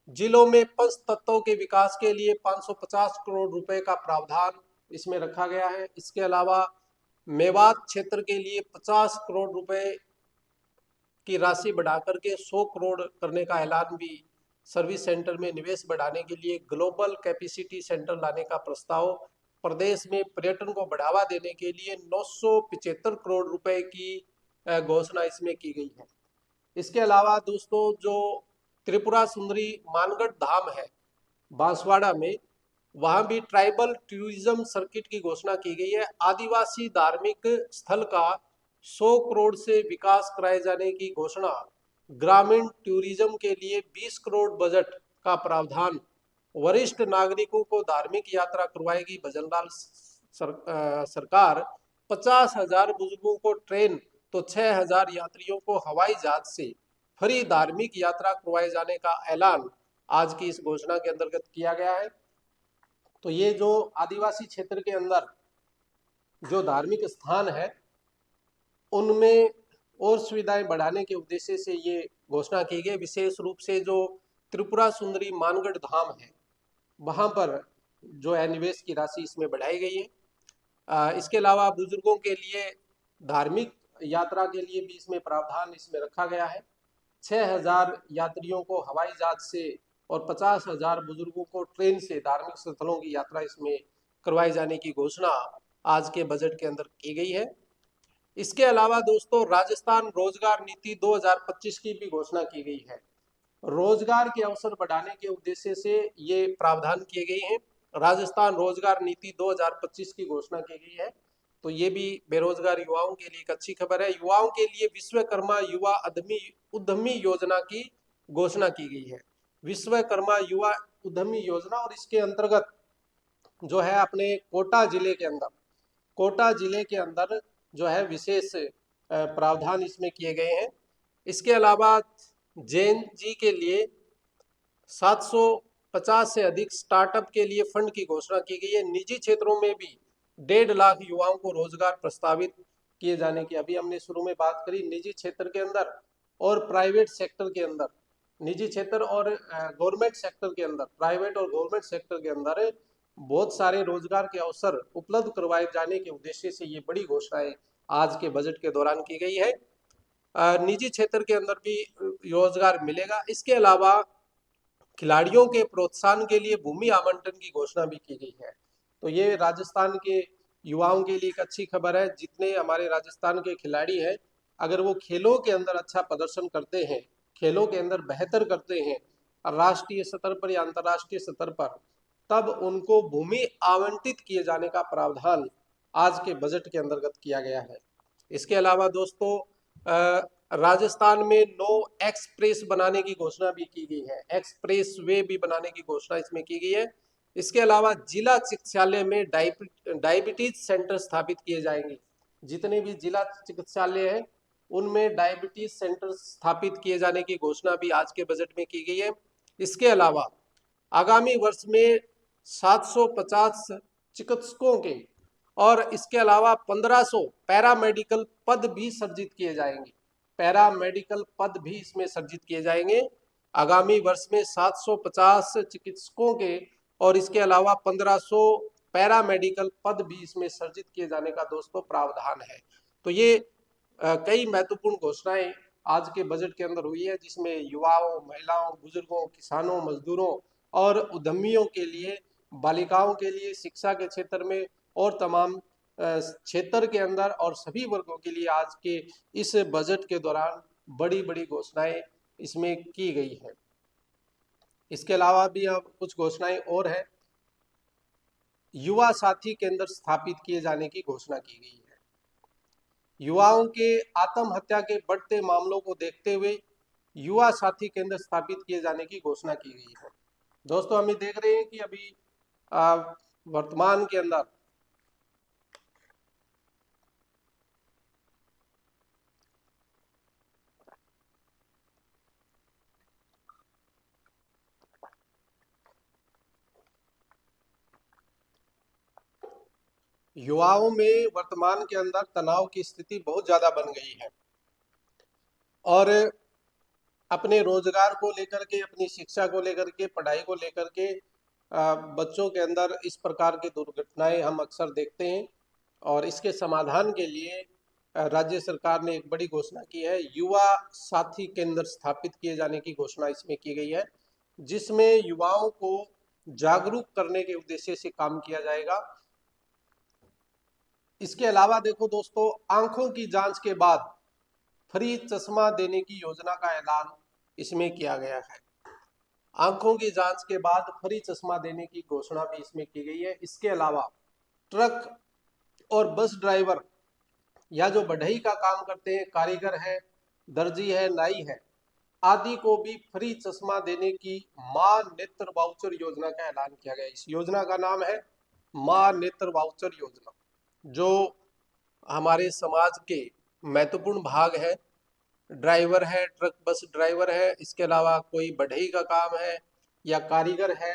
जिलों में पंच तत्वों के विकास के लिए 550 करोड़ रुपए का प्रावधान इसमें रखा गया है। इसके अलावा मेवात क्षेत्र के लिए 50 करोड़ रुपए की राशि बढ़ाकर के 100 करोड़ करने का ऐलान भी। सर्विस सेंटर में निवेश बढ़ाने के लिए ग्लोबल कैपेसिटी सेंटर लाने का प्रस्ताव। प्रदेश में पर्यटन को बढ़ावा देने के लिए 975 करोड़ रुपए की घोषणा इसमें की गई है। इसके अलावा दोस्तों जो त्रिपुरा सुंदरी मानगढ़ धाम है बांसवाड़ा में, वहां भी ट्राइबल टूरिज्म सर्किट की घोषणा की गई है। आदिवासी धार्मिक स्थल का 100 करोड़ से विकास कराए जाने की घोषणा। ग्रामीण टूरिज्म के लिए 20 करोड़ बजट का प्रावधान। वरिष्ठ नागरिकों को धार्मिक यात्रा करवाएगी भजनलाल सरकार। 50,000 बुजुर्गों को ट्रेन तो 6,000 यात्रियों को हवाई जहाज से फ्री धार्मिक यात्रा करवाए जाने का ऐलान आज की इस घोषणा के अंतर्गत किया गया है। तो ये जो आदिवासी क्षेत्र के अंदर जो धार्मिक स्थान है उनमें और सुविधाएं बढ़ाने के उद्देश्य से ये घोषणा की गई। विशेष रूप से जो त्रिपुरा सुंदरी मानगढ़ धाम है वहां पर जो है निवेश की राशि इसमें बढ़ाई गई है। इसके अलावा बुजुर्गों के लिए धार्मिक यात्रा के लिए भी इसमें प्रावधान इसमें रखा गया है। 6,000 यात्रियों को हवाई जहाज से और 50,000 बुजुर्गों को ट्रेन से धार्मिक स्थलों की यात्रा इसमें करवाए जाने की घोषणा आज के बजट के अंदर की गई है। इसके अलावा दोस्तों राजस्थान रोजगार नीति 2025 की भी घोषणा की गई है। रोजगार के अवसर बढ़ाने के उद्देश्य से ये प्रावधान किए गए हैं। राजस्थान रोजगार नीति 2025 की घोषणा की गई है। तो ये भी बेरोजगार युवाओं के लिए एक अच्छी खबर है। युवाओं के लिए विश्वकर्मा युवा उद्यमी योजना की घोषणा की गई है। विश्वकर्मा युवा उद्यमी योजना, और इसके अंतर्गत जो है अपने कोटा जिले के अंदर जो है विशेष प्रावधान इसमें किए गए हैं। इसके अलावा जैन जी के लिए 750 से अधिक स्टार्टअप के लिए फंड की घोषणा की गई है। निजी क्षेत्रों में भी 1.5 लाख युवाओं को रोजगार प्रस्तावित किए जाने की अभी हमने शुरू में बात करी। निजी क्षेत्र के अंदर और प्राइवेट सेक्टर के अंदर, निजी क्षेत्र और गवर्नमेंट सेक्टर के अंदर, प्राइवेट और गवर्नमेंट सेक्टर के अंदर बहुत सारे रोजगार के अवसर उपलब्ध करवाए जाने के उद्देश्य से ये बड़ी घोषणाएं आज के बजट के दौरान की गई है। निजी क्षेत्र के अंदर भी रोजगार मिलेगा। इसके अलावा खिलाड़ियों के प्रोत्साहन के लिए भूमि आवंटन की घोषणा भी की गई है। तो ये राजस्थान के युवाओं के लिए एक अच्छी खबर है। जितने हमारे राजस्थान के खिलाड़ी हैं, अगर वो खेलों के अंदर अच्छा प्रदर्शन करते हैं, खेलों के अंदर बेहतर करते हैं, राष्ट्रीय स्तर पर या अंतर्राष्ट्रीय स्तर पर, तब उनको भूमि आवंटित किए जाने का प्रावधान आज के बजट के अंतर्गत किया गया है। इसके अलावा दोस्तों राजस्थान में नो एक्सप्रेस बनाने की घोषणा भी की गई है, एक्सप्रेस वे भी बनाने की घोषणा इसमें की गई है। इसके अलावा जिला चिकित्सालय में डायबिटीज सेंटर स्थापित किए जाएंगे। जितने भी जिला चिकित्सालय हैं उनमें डायबिटीज सेंटर स्थापित किए जाने की घोषणा भी आज के बजट में की गई है। इसके अलावा आगामी वर्ष में 750 चिकित्सकों के और इसके अलावा 1500 पैरामेडिकल पद भी सृजित किए जाएंगे। पैरामेडिकल पद भी इसमें सृजित किए जाएंगे। आगामी वर्ष में 750 चिकित्सकों के और इसके अलावा 1500 पैरामेडिकल पद भी इसमें सृजित किए जाने का दोस्तों प्रावधान है। तो ये कई महत्वपूर्ण घोषणाएं आज के बजट के अंदर हुई है, जिसमें युवाओं, महिलाओं, बुजुर्गों, किसानों, मजदूरों और उद्यमियों के लिए, बालिकाओं के लिए, शिक्षा के क्षेत्र में और तमाम क्षेत्र के अंदर और सभी वर्गों के लिए आज के इस बजट के दौरान बड़ी बड़ी घोषणाएं इसमें की गई है। इसके अलावा भी अब कुछ घोषणाएं और हैं। युवा साथी केंद्र स्थापित किए जाने की घोषणा की गई है। युवाओं के आत्महत्या के बढ़ते मामलों को देखते हुए युवा साथी केंद्र स्थापित किए जाने की घोषणा की गई है। दोस्तों हम देख रहे हैं कि अभी वर्तमान के अंदर युवाओं में वर्तमान के अंदर तनाव की स्थिति बहुत ज्यादा बन गई है और अपने रोजगार को लेकर के, अपनी शिक्षा को लेकर के, पढ़ाई को लेकर के बच्चों के अंदर इस प्रकार की दुर्घटनाएं हम अक्सर देखते हैं। और इसके समाधान के लिए राज्य सरकार ने एक बड़ी घोषणा की है। युवा साथी केंद्र स्थापित किए जाने की घोषणा इसमें की गई है, जिसमें युवाओं को जागरूक करने के उद्देश्य से काम किया जाएगा। इसके अलावा देखो दोस्तों, आंखों की जांच के बाद फ्री चश्मा देने की योजना का ऐलान इसमें किया गया है। आंखों की जांच के बाद फ्री चश्मा देने की घोषणा भी इसमें की गई है। इसके अलावा ट्रक और बस ड्राइवर या जो बढ़ई का काम करते हैं, कारीगर है, दर्जी है, नाई है आदि को भी फ्री चश्मा देने की मां नेत्र वाउचर योजना का ऐलान किया गया। इस योजना का नाम है मां नेत्र वाउचर योजना, जो हमारे समाज के महत्वपूर्ण भाग है। ड्राइवर है, ट्रक बस ड्राइवर है, इसके अलावा कोई बढ़ई का काम है या कारीगर है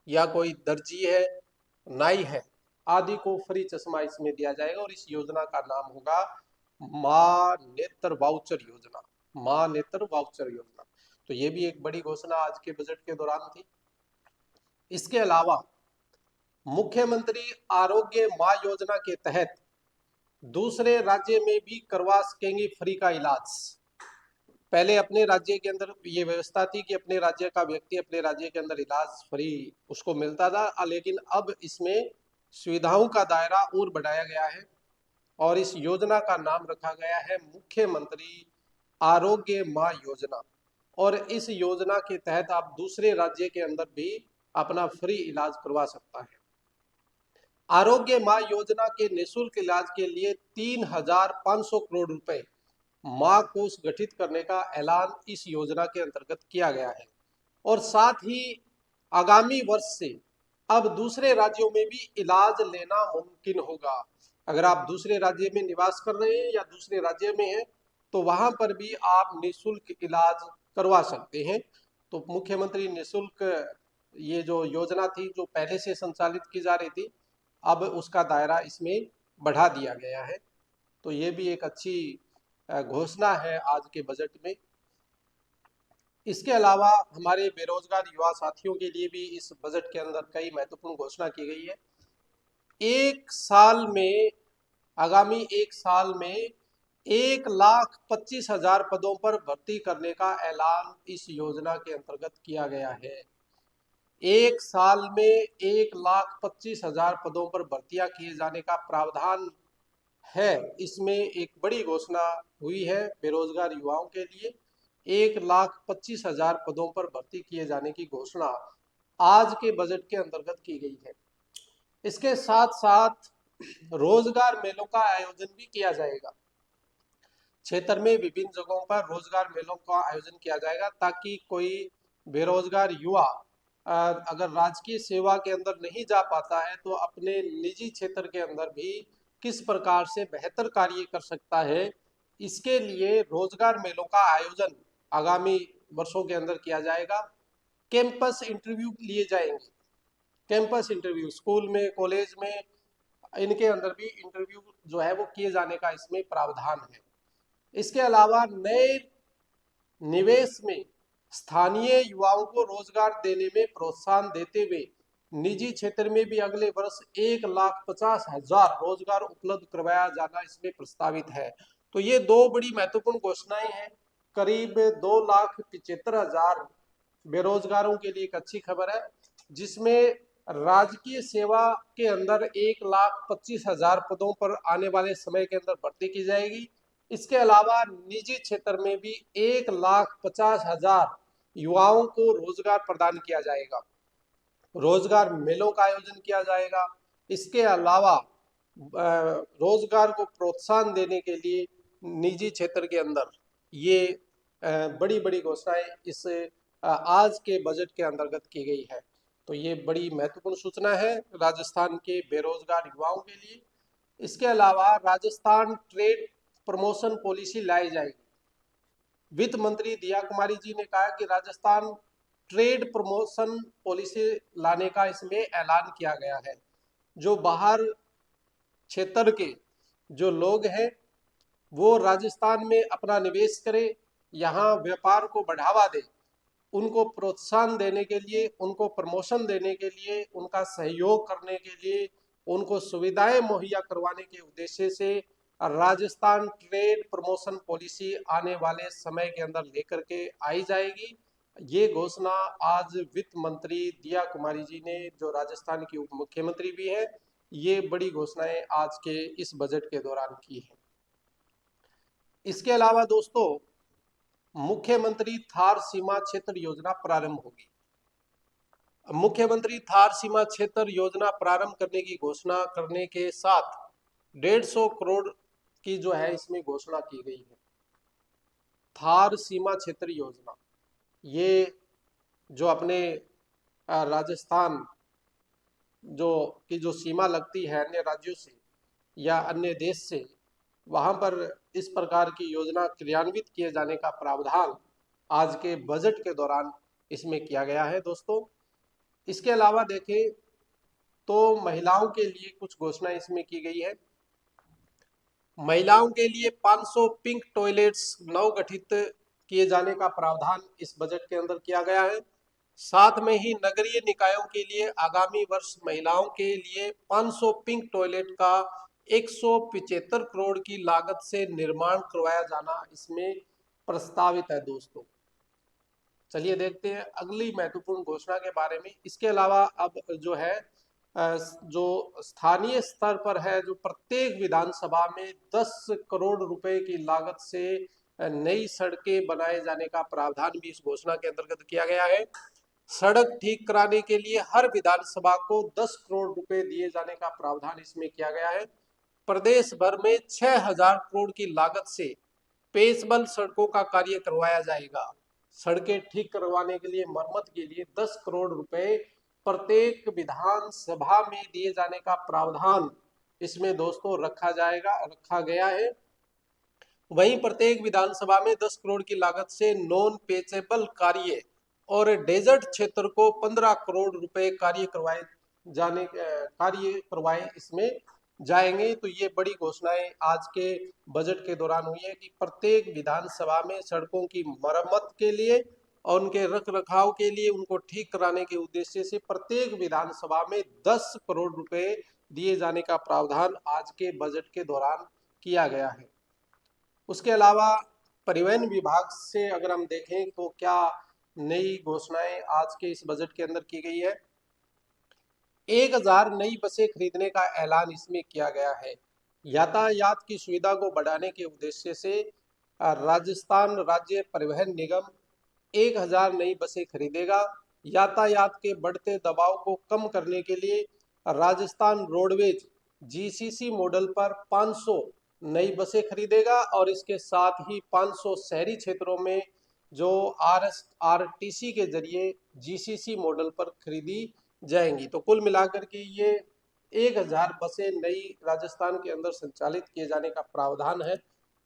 या कोई दर्जी है, नाई है आदि को फ्री चश्मा इसमें दिया जाएगा। और इस योजना का नाम होगा मां नेत्र वाउचर योजना, मां नेत्र वाउचर योजना। तो ये भी एक बड़ी घोषणा आज के बजट के दौरान थी। इसके अलावा मुख्यमंत्री आरोग्य मां योजना के तहत दूसरे राज्य में भी करवा सकेंगे फ्री का इलाज। पहले अपने राज्य के अंदर ये व्यवस्था थी कि अपने राज्य का व्यक्ति अपने राज्य के अंदर इलाज फ्री उसको मिलता था, लेकिन अब इसमें सुविधाओं का दायरा और बढ़ाया गया है और इस योजना का नाम रखा गया है मुख्यमंत्री आरोग्य मां योजना। और इस योजना के तहत आप दूसरे राज्य के अंदर भी अपना फ्री इलाज करवा सकता है। आरोग्य मां योजना के निःशुल्क इलाज के लिए 3,500 करोड़ रुपए मां कोष गठित करने का ऐलान इस योजना के अंतर्गत किया गया है। और साथ ही आगामी वर्ष से अब दूसरे राज्यों में भी इलाज लेना मुमकिन होगा। अगर आप दूसरे राज्य में निवास कर रहे हैं या दूसरे राज्य में हैं तो वहां पर भी आप निःशुल्क इलाज करवा सकते हैं। तो मुख्यमंत्री निःशुल्क ये जो योजना थी, जो पहले से संचालित की जा रही थी, अब उसका दायरा इसमें बढ़ा दिया गया है। तो ये भी एक अच्छी घोषणा है आज के बजट में। इसके अलावा हमारे बेरोजगार युवा साथियों के लिए भी इस बजट के अंदर कई महत्वपूर्ण घोषणा की गई है। एक साल में, आगामी एक साल में 1,25,000 पदों पर भर्ती करने का ऐलान इस योजना के अंतर्गत किया गया है। एक साल में 1,25,000 पदों पर भर्तियां किए जाने का प्रावधान है। इसमें एक बड़ी घोषणा हुई है बेरोजगार युवाओं के लिए। 1,25,000 पदों पर भर्ती किए जाने की घोषणा आज के बजट के अंतर्गत की गई है। इसके साथ साथ रोजगार मेलों का आयोजन भी किया जाएगा। क्षेत्र में विभिन्न जगहों पर रोजगार मेलों का आयोजन किया जाएगा ताकि कोई बेरोजगार युवा अगर राजकीय सेवा के अंदर नहीं जा पाता है तो अपने निजी क्षेत्र के अंदर भी किस प्रकार से बेहतर कार्य कर सकता है, इसके लिए रोजगार मेलों का आयोजन आगामी वर्षों के अंदर किया जाएगा। कैंपस इंटरव्यू लिए जाएंगे। कैंपस इंटरव्यू स्कूल में, कॉलेज में, इनके अंदर भी इंटरव्यू जो है वो किए जाने का इसमें प्रावधान है। इसके अलावा नए निवेश में स्थानीय युवाओं को रोजगार देने में प्रोत्साहन देते हुए निजी क्षेत्र में भी अगले वर्ष 1,50,000 रोजगार उपलब्ध करवाया जाना इसमें प्रस्तावित है। तो ये दो बड़ी महत्वपूर्ण घोषणाएं हैं। करीब 2,75,000 बेरोजगारों के लिए एक अच्छी खबर है, जिसमें राजकीय सेवा के अंदर 1,25,000 पदों पर आने वाले समय के अंदर भर्ती की जाएगी। इसके अलावा निजी क्षेत्र में भी 1,50,000 युवाओं को रोजगार प्रदान किया जाएगा। रोजगार मेलों का आयोजन किया जाएगा। इसके अलावा रोजगार को प्रोत्साहन देने के लिए निजी क्षेत्र के अंदर ये बड़ी बड़ी घोषणाएं इस आज के बजट के अंतर्गत की गई है। तो ये बड़ी महत्वपूर्ण सूचना है राजस्थान के बेरोजगार युवाओं के लिए। इसके अलावा राजस्थान ट्रेड प्रमोशन पॉलिसी लाई जाएगी। वित्त मंत्री दिया कुमारी जी ने कहा कि राजस्थान ट्रेड प्रमोशन पॉलिसी लाने का इसमें ऐलान किया गया है। जो बाहर क्षेत्र के जो लोग हैं वो राजस्थान में अपना निवेश करें, यहाँ व्यापार को बढ़ावा दे, उनको प्रोत्साहन देने के लिए, उनको प्रमोशन देने के लिए, उनका सहयोग करने के लिए, उनको सुविधाएं मुहैया करवाने के उद्देश्य से राजस्थान ट्रेड प्रमोशन पॉलिसी आने वाले समय के अंदर लेकर के आई जाएगी। ये घोषणा आज वित्त मंत्री दिया कुमारी जी ने, जो राजस्थान की उप मुख्यमंत्री भी है, ये बड़ी घोषणाएं आज के इस बजट के दौरान की है। इसके अलावा दोस्तों, मुख्यमंत्री थार सीमा क्षेत्र योजना प्रारंभ होगी। मुख्यमंत्री थार सीमा क्षेत्र योजना प्रारंभ करने की घोषणा करने के साथ 150 करोड़ की जो है इसमें घोषणा की गई है। थार सीमा क्षेत्र योजना, ये जो अपने राजस्थान जो सीमा लगती है अन्य राज्यों से या अन्य देश से, वहां पर इस प्रकार की योजना क्रियान्वित किए जाने का प्रावधान आज के बजट के दौरान इसमें किया गया है दोस्तों। इसके अलावा देखें तो महिलाओं के लिए कुछ घोषणा इसमें की गई है। महिलाओं के लिए 500 पिंक टॉयलेट्स नवगठित किए जाने का प्रावधान इस बजट के अंदर किया गया है। साथ में ही नगरीय निकायों के लिए आगामी वर्ष महिलाओं के लिए 500 पिंक टॉयलेट का 175 करोड़ की लागत से निर्माण करवाया जाना इसमें प्रस्तावित है दोस्तों। चलिए देखते हैं अगली महत्वपूर्ण घोषणा के बारे में। इसके अलावा अब जो है जो स्थानीय स्तर पर है, जो प्रत्येक विधानसभा में 10 करोड़ रुपए की लागत से नई सड़कें बनाए जाने का प्रावधान भी इस घोषणा के अंतर्गत किया गया है। सड़क ठीक कराने के लिए हर विधानसभा को 10 करोड़ रुपए दिए जाने का प्रावधान इसमें किया गया है। प्रदेश भर में 6,000 करोड़ की लागत से पेचबल सड़कों का कार्य करवाया जाएगा। सड़कें ठीक करवाने के लिए, मरम्मत के लिए 10 करोड़ रुपए प्रत्येक विधानसभा में दिए जाने का प्रावधान इसमें दोस्तों रखा गया है। वहीं प्रत्येक विधानसभा में 10 करोड़ की लागत से नॉन पेचेबल कार्य और डेजर्ट क्षेत्र को 15 करोड़ रुपए कार्य करवाए इसमें जाएंगे। तो ये बड़ी घोषणाएं आज के बजट के दौरान हुई है कि प्रत्येक विधानसभा में सड़कों की मरम्मत के लिए और उनके रख रखाव के लिए, उनको ठीक कराने के उद्देश्य से प्रत्येक विधानसभा में 10 करोड़ रुपए दिए जाने का प्रावधान आज के बजट के दौरान किया गया है। उसके अलावा परिवहन विभाग से अगर हम देखें तो क्या नई घोषणाएं आज के इस बजट के अंदर की गई है। 1,000 नई बसें खरीदने का ऐलान इसमें किया गया है। यातायात की सुविधा को बढ़ाने के उद्देश्य से राजस्थान राज्य परिवहन निगम 1,000 नई बसें खरीदेगा। यातायात के बढ़ते दबाव को कम करने के लिए राजस्थान रोडवेज जीसीसी मॉडल पर 500 नई बसें खरीदेगा और इसके साथ ही 500 शहरी क्षेत्रों में जो आरटीसी के जरिए जीसीसी मॉडल पर खरीदी जाएंगी। तो कुल मिलाकर के ये 1000 बसें नई राजस्थान के अंदर संचालित किए जाने का प्रावधान है।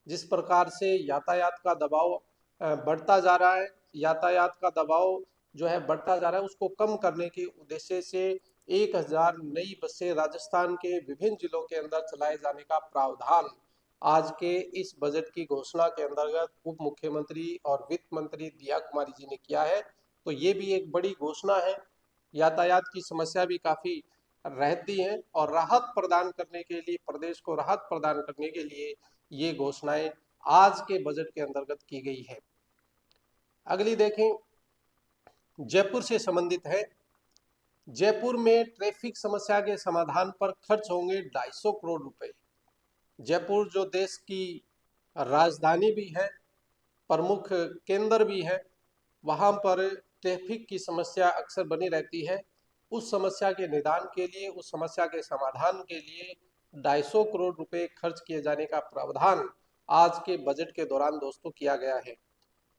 जिस प्रकार से यातायात का दबाव बढ़ता जा रहा है, यातायात का दबाव जो है बढ़ता जा रहा है, उसको कम करने के उद्देश्य से 1000 नई बसें राजस्थान के विभिन्न जिलों के अंदर चलाए जाने का प्रावधान आज के इस बजट की घोषणा के अंतर्गत उप मुख्यमंत्री और वित्त मंत्री दिया कुमारी जी ने किया है। तो ये भी एक बड़ी घोषणा है। यातायात की समस्या भी काफी रहती है और राहत प्रदान करने के लिए, प्रदेश को राहत प्रदान करने के लिए ये घोषणाएं आज के बजट के अंतर्गत की गई है। अगली देखें, जयपुर से संबंधित है। जयपुर में ट्रैफिक समस्या के समाधान पर खर्च होंगे 250 करोड़ रुपए। जयपुर जो देश की राजधानी भी है, प्रमुख केंद्र भी है, वहाँ पर ट्रैफिक की समस्या अक्सर बनी रहती है। उस समस्या के निदान के लिए, उस समस्या के समाधान के लिए 250 करोड़ रुपए खर्च किए जाने का प्रावधान आज के बजट के दौरान दोस्तों किया गया है।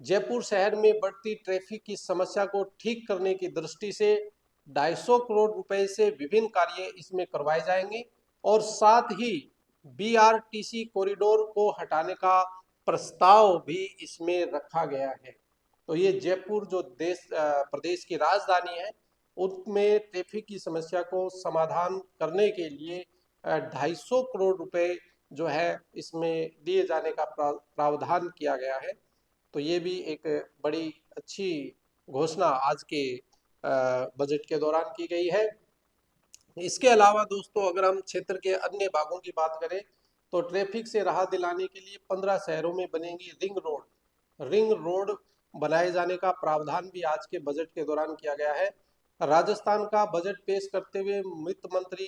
जयपुर शहर में बढ़ती ट्रैफिक की समस्या को ठीक करने की दृष्टि से 250 करोड़ रुपए से विभिन्न कार्य इसमें करवाए जाएंगे और साथ ही बीआरटीसी कॉरिडोर को हटाने का प्रस्ताव भी इसमें रखा गया है। तो ये जयपुर जो प्रदेश की राजधानी है, उसमें ट्रैफिक की समस्या को समाधान करने के लिए 250 करोड़ रुपए जो है इसमें दिए जाने का प्रावधान किया गया है। तो ये भी एक बड़ी अच्छी घोषणा आज के बजट के दौरान की गई है। इसके अलावा दोस्तों अगर हम क्षेत्र के अन्य भागों की बात करें तो ट्रैफिक से राहत दिलाने के लिए 15 शहरों में बनेंगी रिंग रोड। रिंग रोड बनाए जाने का प्रावधान भी आज के बजट के दौरान किया गया है। राजस्थान का बजट पेश करते हुए वित्त मंत्री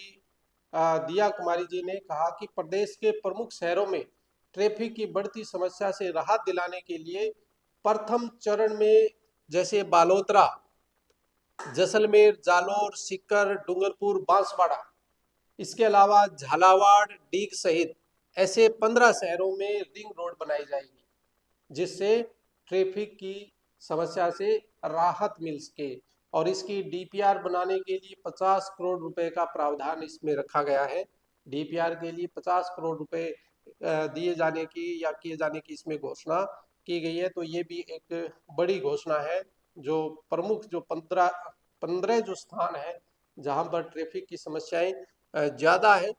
दिया कुमारी जी ने कहा कि प्रदेश के प्रमुख शहरों में ट्रैफिक की बढ़ती समस्या से राहत दिलाने के लिए प्रथम चरण में जैसे बालोतरा, जैसलमेर, जालौर, सीकर, डूंगरपुर, बांसवाड़ा, इसके अलावा झालावाड़, डीग सहित ऐसे 15 शहरों में रिंग रोड बनाई जाएगी जिससे ट्रैफिक की समस्या से राहत मिल सके। और इसकी डीपीआर बनाने के लिए 50 करोड़ रुपए का प्रावधान इसमें रखा गया है। डीपीआर के लिए 50 करोड़ रुपए दिए जाने की या किए जाने की इसमें घोषणा की गई है। तो ये भी एक बड़ी घोषणा है। जो प्रमुख जो 15 जो स्थान है जहां पर ट्रैफिक की समस्याएं ज़्यादा है,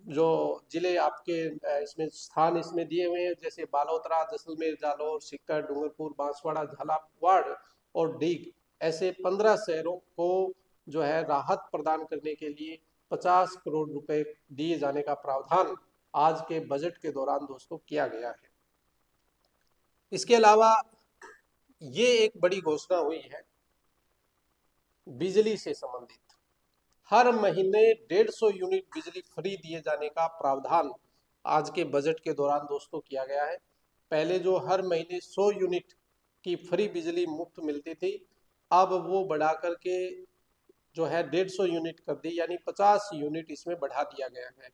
जो जिले आपके इसमें स्थान इसमें दिए हुए हैं जैसे बालोतरा, जैसलमेर, जालौर, सीकर, डूंगरपुर, बांसवाड़ा, झालावाड़ और डीग, ऐसे 15 शहरों को जो है राहत प्रदान करने के लिए 50 करोड़ रुपए दिए जाने का प्रावधान आज के बजट के दौरान दोस्तों किया गया है। इसके अलावा ये एक बड़ी घोषणा हुई है बिजली से संबंधित। हर महीने 150 यूनिट बिजली फ्री दिए जाने का प्रावधान आज के बजट के दौरान दोस्तों किया गया है। पहले जो हर महीने 100 यूनिट की फ्री बिजली मुफ्त मिलती थी, अब वो बढ़ा करके जो है 150 यूनिट कर दी, यानी 50 यूनिट इसमें बढ़ा दिया गया है।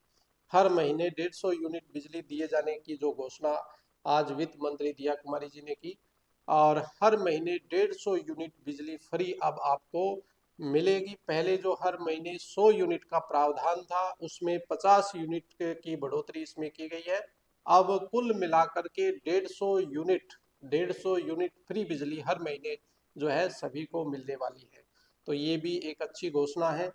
हर महीने 150 यूनिट बिजली दिए जाने की जो घोषणा आज वित्त मंत्री दिया कुमारी जी ने की, और हर महीने 150 यूनिट बिजली फ्री अब आपको मिलेगी। पहले जो हर महीने 100 यूनिट का प्रावधान था उसमें 50 यूनिट की बढ़ोतरी इसमें की गई है। अब कुल मिलाकर के 150 यूनिट फ्री बिजली हर महीने जो है सभी को मिलने वाली है। तो ये भी एक अच्छी घोषणा है।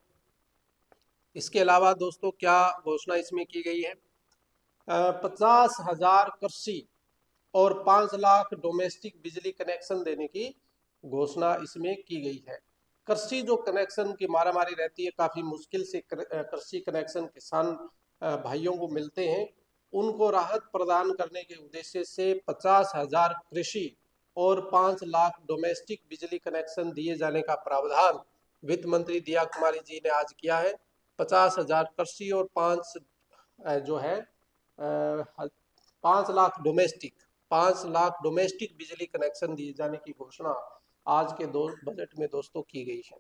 इसके अलावा दोस्तों क्या घोषणा इसमें की गई है, 50,000 कृषि और 5 लाख डोमेस्टिक बिजली कनेक्शन देने की घोषणा इसमें की गई है। कृषि जो कनेक्शन की मारामारी रहती है, काफ़ी मुश्किल से कृषि कनेक्शन किसान भाइयों को मिलते हैं, उनको राहत प्रदान करने के उद्देश्य से 50,000 कृषि और 5 लाख डोमेस्टिक बिजली कनेक्शन दिए जाने का प्रावधान वित्त मंत्री दिया कुमारी जी ने आज किया है। 50,000 कृषि और 5 जो है 5 लाख डोमेस्टिक बिजली कनेक्शन दिए जाने की घोषणा आज के बजट में दोस्तों की गई है।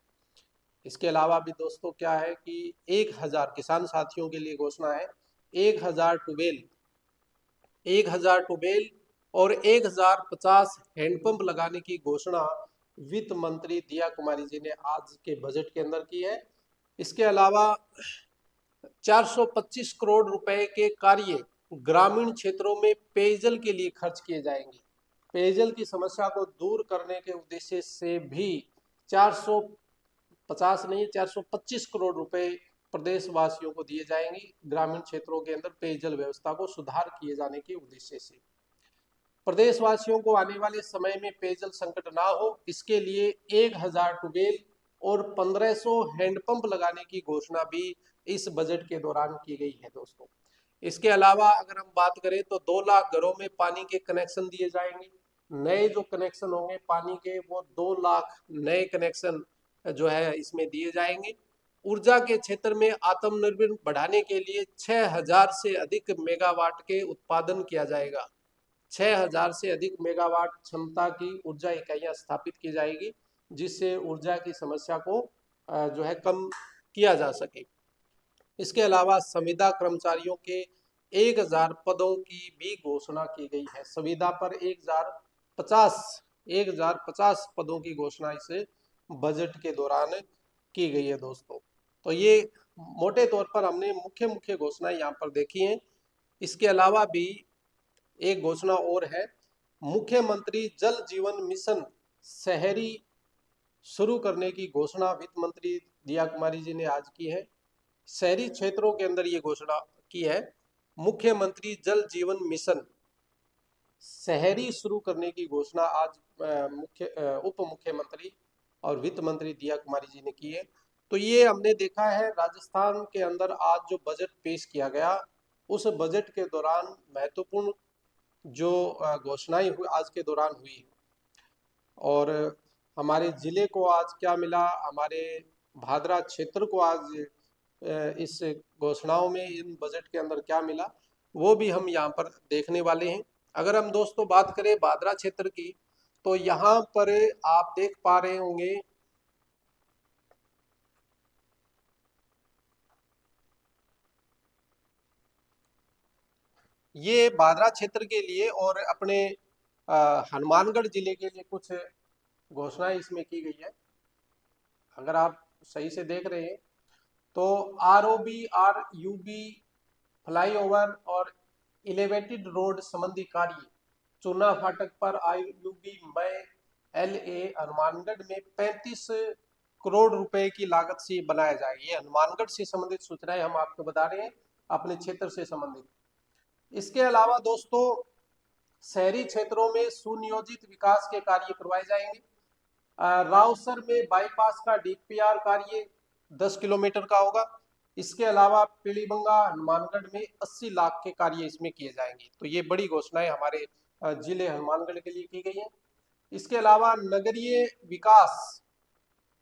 इसके अलावा भी दोस्तों क्या है कि 1000 किसान साथियों के लिए घोषणा है, 1000 ट्यूबवेल और 1050 हैंडपंप लगाने की घोषणा वित्त मंत्री दिया कुमारी जी ने आज के बजट के अंदर की है। इसके अलावा 425 करोड़ रुपए के कार्य ग्रामीण क्षेत्रों में पेयजल के लिए खर्च किए जाएंगे। पेयजल की समस्या को दूर करने के उद्देश्य से भी 450 नहीं 425 करोड़ रुपए प्रदेशवासियों को दिए जाएंगे, ग्रामीण क्षेत्रों के अंदर पेयजल व्यवस्था को सुधार किए जाने के उद्देश्य से। प्रदेशवासियों को आने वाले समय में पेयजल संकट ना हो, इसके लिए 1000 ट्यूबवेल और 1500 हैंडपंप लगाने की घोषणा भी इस बजट के दौरान की गई है दोस्तों। इसके अलावा अगर हम बात करें तो 2 लाख घरों में पानी के कनेक्शन दिए जाएंगे। नए जो कनेक्शन होंगे पानी के, वो 2 लाख नए कनेक्शन जो है इसमें दिए जाएंगे। ऊर्जा के क्षेत्र में आत्मनिर्भर बढ़ाने के लिए 6000 से अधिक मेगावाट के उत्पादन किया जाएगा। 6000 से अधिक मेगावाट क्षमता की ऊर्जा इकाइयां स्थापित की जाएगी, जिससे ऊर्जा की समस्या को जो है कम किया जा सके। इसके अलावा संविदा कर्मचारियों के 1000 पदों की भी घोषणा की गई है। संविदा पर 1050 पदों की घोषणा इस बजट के दौरान की गई है दोस्तों। तो ये मोटे तौर पर हमने मुख्य मुख्य घोषणाएं यहाँ पर देखी हैं। इसके अलावा भी एक घोषणा और है, मुख्यमंत्री जल जीवन मिशन शहरी शुरू करने की घोषणा वित्त मंत्री दिया कुमारी जी ने आज की है। शहरी क्षेत्रों के अंदर ये घोषणा की है, मुख्यमंत्री जल जीवन मिशन शहरी शुरू करने की घोषणा आज उप मुख्यमंत्री और वित्त मंत्री दिया कुमारी जी ने की है। तो ये हमने देखा है राजस्थान के अंदर आज जो बजट पेश किया गया, उस बजट के दौरान महत्वपूर्ण जो घोषणाएं हुई आज के दौरान हुई। और हमारे जिले को आज क्या मिला, हमारे भादरा क्षेत्र को आज इस घोषणाओं में इन बजट के अंदर क्या मिला, वो भी हम यहाँ पर देखने वाले हैं। अगर हम दोस्तों बात करें भादरा क्षेत्र की, तो यहाँ पर आप देख पा रहे होंगे ये भादरा क्षेत्र के लिए और अपने हनुमानगढ़ जिले के लिए कुछ घोषणाएं इसमें की गई है। अगर आप सही से देख रहे हैं तो ROB RUB फ्लाईओवर और एलिवेटेड रोड संबंधी कार्य चूना फाटक पर IUB में LA हनुमानगढ़ में 35 करोड़ रुपए की लागत से बनाया जाएगा। ये हनुमानगढ़ से संबंधित सूचनाएं हम आपको बता रहे हैं, अपने क्षेत्र से संबंधित। इसके अलावा दोस्तों शहरी क्षेत्रों में सुनियोजित विकास के कार्य करवाए जाएंगे। रावसर में बाईपास का DPR कार्य 10 किलोमीटर का होगा। इसके अलावा पीलीबंगा हनुमानगढ़ में 80 लाख के कार्य इसमें किए जाएंगे। तो ये बड़ी घोषणाएं हमारे जिले हनुमानगढ़ के लिए की गई हैं। इसके अलावा नगरीय विकास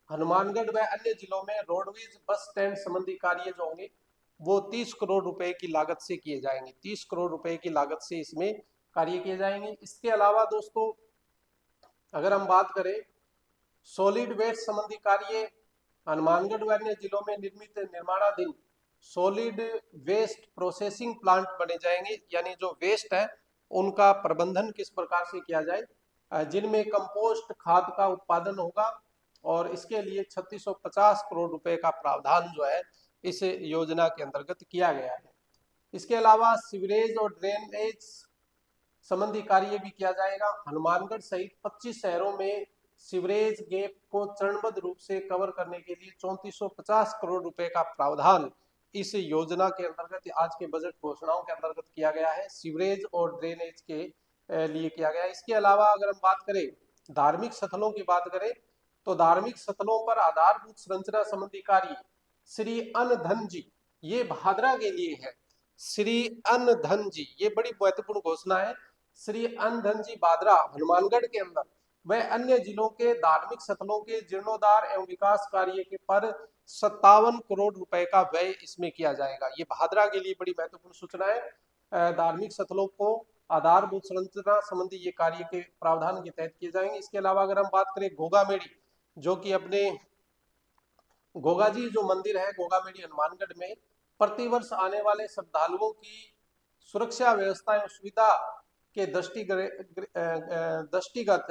हनुमानगढ़ व अन्य जिलों में रोडवेज बस स्टैंड संबंधी कार्य जो होंगे वो 30 करोड़ रुपए की लागत से किए जाएंगे। 30 करोड़ रुपए की लागत से इसमें कार्य किए जाएंगे। इसके अलावा दोस्तों अगर हम बात करें सॉलिड वेस्ट संबंधी कार्य हनुमानगढ़ व अन्य जिलों में निर्माणाधीन सॉलिड वेस्ट प्रोसेसिंग प्लांट बने जाएंगे, यानी जो वेस्ट है उनका प्रबंधन किस प्रकार से किया जाए, जिनमें कंपोस्ट खाद का उत्पादन होगा। और इसके लिए 3650 करोड़ रुपए का प्रावधान जो है इस योजना के अंतर्गत किया गया है। इसके अलावा सीवरेज और ड्रेनेज संबंधी कार्य भी किया जाएगा। हनुमानगढ़ सहित 25 शहरों में सीवरेज गैप को चरणबद्ध रूप से कवर करने के लिए 3450 करोड़ रुपए का प्रावधान इस योजना के अंतर्गत आज के बजट घोषणाओं के अंतर्गत किया गया है, सीवरेज और ड्रेनेज के लिए किया गया है। इसके अलावा अगर हम बात करें धार्मिक स्थलों की बात करें तो धार्मिक स्थलों पर आधारभूत संरचना संबंधी कार्य श्री अन्न धन जी, ये भादरा के लिए है। श्री अन्न धन जी, ये बड़ी महत्वपूर्ण घोषणा है। श्री अन्न धन जी भादरा हनुमानगढ़ के अंदर व अन्य जिलों के धार्मिक स्थलों के जीर्णोद्धार एवं विकास कार्य के पर 57 करोड़ रुपए का व्यय इसमें किया जाएगा। ये भादरा के लिए बड़ी महत्वपूर्ण सूचना है। धार्मिक स्थलों को आधारभूत संरचना संबंधी ये कार्य के प्रावधान के तहत किए जाएंगे। इसके अलावा अगर हम बात करें घोगामेड़ी, जो कि अपने घोगा जी जो मंदिर है घोगामेड़ी हनुमानगढ़ में, प्रतिवर्ष आने वाले श्रद्धालुओं की सुरक्षा व्यवस्था एवं सुविधा के दृष्टिगत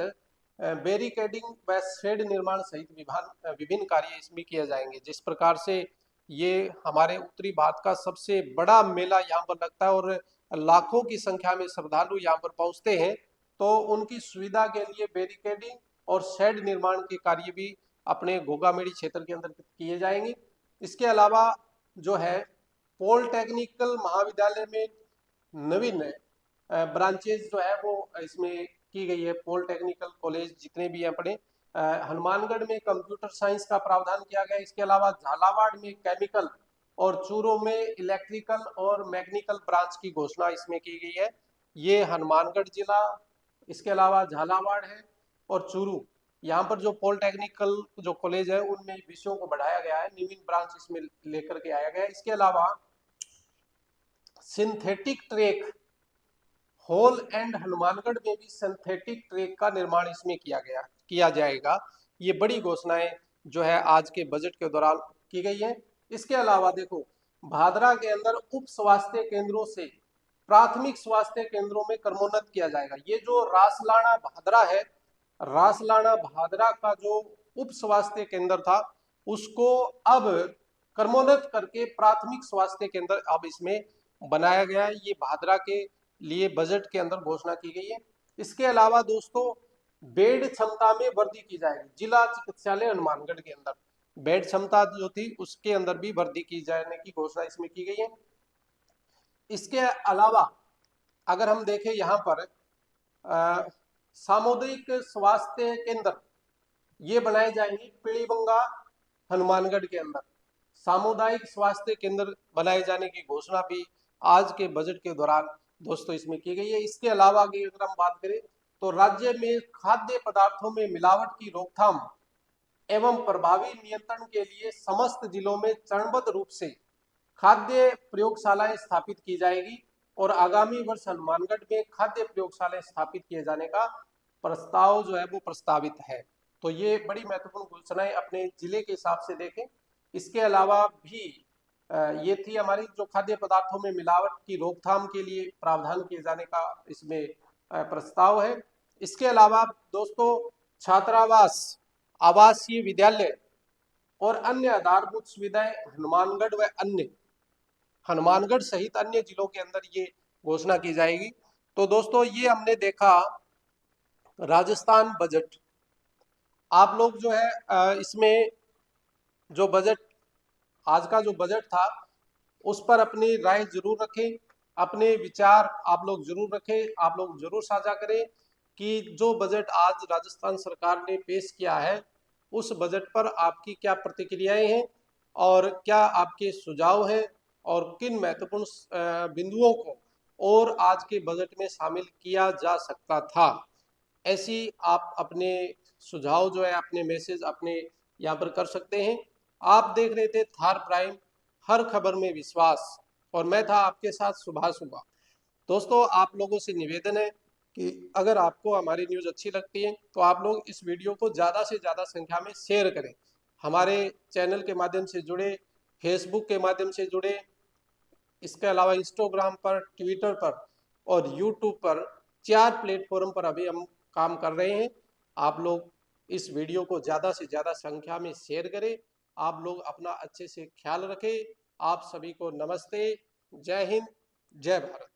बैरिकेडिंग व शेड निर्माण सहित विभिन्न कार्य इसमें किए जाएंगे। जिस प्रकार से ये हमारे उत्तरी भारत का सबसे बड़ा मेला यहाँ पर लगता है और लाखों की संख्या में श्रद्धालु यहाँ पर पहुंचते हैं, तो उनकी सुविधा के लिए बैरिकेडिंग और शेड निर्माण के कार्य भी अपने घोगामेड़ी क्षेत्र के अंदर किए जाएंगे। इसके अलावा जो है पॉलिटेक्निकल महाविद्यालय में नवीन ब्रांचेज जो है वो इसमें की गई है। पॉलिटेक्निकल कॉलेज जितने भी हैं अपने हनुमानगढ़ में कंप्यूटर साइंस का प्रावधान किया गया। इसके अलावा झालावाड़ में केमिकल और चूरू में इलेक्ट्रिकल और मैकेनिकल ब्रांच की घोषणा इसमें की गई है। ये हनुमानगढ़ जिला, इसके अलावा झालावाड़ है और चूरू, यहाँ पर जो पॉलिटेक्निकल जो कॉलेज है उनमें विषयों को बढ़ाया गया है, नवीन ब्रांच इसमें लेकर के आया गया है। इसके अलावा सिंथेटिक ट्रैक होल एंड हनुमानगढ़ में भी सिंथेटिक ट्रैक का निर्माण इसमें किया जाएगा। ये बड़ी घोषणाएं जो है आज के बजट के दौरान की गई है। इसके अलावा देखो भादरा के अंदर उप स्वास्थ्य केंद्रों से प्राथमिक स्वास्थ्य केंद्रों में क्रमोन्नत किया जाएगा। ये जो रासलाना भादरा है, रासलाना भादरा का जो उप स्वास्थ्य केंद्र था उसको अब क्रमोन्नत करके प्राथमिक स्वास्थ्य केंद्र अब इसमें बनाया गया है। ये भादरा के लिए बजट के अंदर घोषणा की गई है। इसके अलावा दोस्तों बेड क्षमता में वृद्धि की जाएगी। जिला चिकित्सालय हनुमानगढ़ के अंदर बेड क्षमता जो थी उसके अंदर भी वृद्धि की जाने की घोषणा इसमें की गई है। इसके अलावा अगर हम देखें यहाँ पर सामुदायिक स्वास्थ्य केंद्र ये बनाए जाएंगे। पीलीबंगा हनुमानगढ़ के अंदर सामुदायिक स्वास्थ्य केंद्र बनाए जाने की घोषणा भी आज के बजट के दौरान दोस्तों इसमें की गई है। इसके अलावा अगर हम बात करें तो राज्य में खाद्य पदार्थों में मिलावट की रोकथाम एवं प्रभावी नियंत्रण के लिए समस्त जिलों में चरणबद्ध रूप से खाद्य प्रयोगशालाएं स्थापित की जाएगी और आगामी वर्ष हनुमानगढ़ में खाद्य प्रयोगशालाएं स्थापित किए जाने का प्रस्ताव जो है वो प्रस्तावित है। तो ये बड़ी महत्वपूर्ण घोषणाएं अपने जिले के हिसाब से देखें। इसके अलावा भी ये थी हमारी जो खाद्य पदार्थों में मिलावट की रोकथाम के लिए प्रावधान किए जाने का इसमें प्रस्ताव है। इसके अलावा दोस्तों छात्रावास, आवासीय विद्यालय और अन्य आधारभूत सुविधाएं हनुमानगढ़ सहित अन्य जिलों के अंदर ये घोषणा की जाएगी। तो दोस्तों ये हमने देखा राजस्थान बजट। आप लोग जो है इसमें जो बजट आज का जो बजट था उस पर अपनी राय जरूर रखें, अपने विचार आप लोग जरूर रखें, आप लोग जरूर साझा करें कि जो बजट आज राजस्थान सरकार ने पेश किया है उस बजट पर आपकी क्या प्रतिक्रियाएं हैं और क्या आपके सुझाव हैं और किन महत्वपूर्ण बिंदुओं को और आज के बजट में शामिल किया जा सकता था। ऐसी आप अपने सुझाव जो है अपने मैसेज अपने यहाँ पर कर सकते हैं। आप देख रहे थे थार प्राइम, हर खबर में विश्वास, और मैं था आपके साथ सुभाष। दोस्तों आप लोगों से निवेदन है कि अगर आपको हमारी न्यूज़ अच्छी लगती है तो आप लोग इस वीडियो को ज़्यादा से ज़्यादा संख्या में शेयर करें। हमारे चैनल के माध्यम से जुड़े, फेसबुक के माध्यम से जुड़े, इसके अलावा इंस्टाग्राम पर, ट्विटर पर और यूट्यूब पर 4 प्लेटफॉर्म पर अभी हम काम कर रहे हैं। आप लोग इस वीडियो को ज़्यादा से ज़्यादा संख्या में शेयर करें। आप लोग अपना अच्छे से ख्याल रखें। आप सभी को नमस्ते, जय हिंद, जय भारत।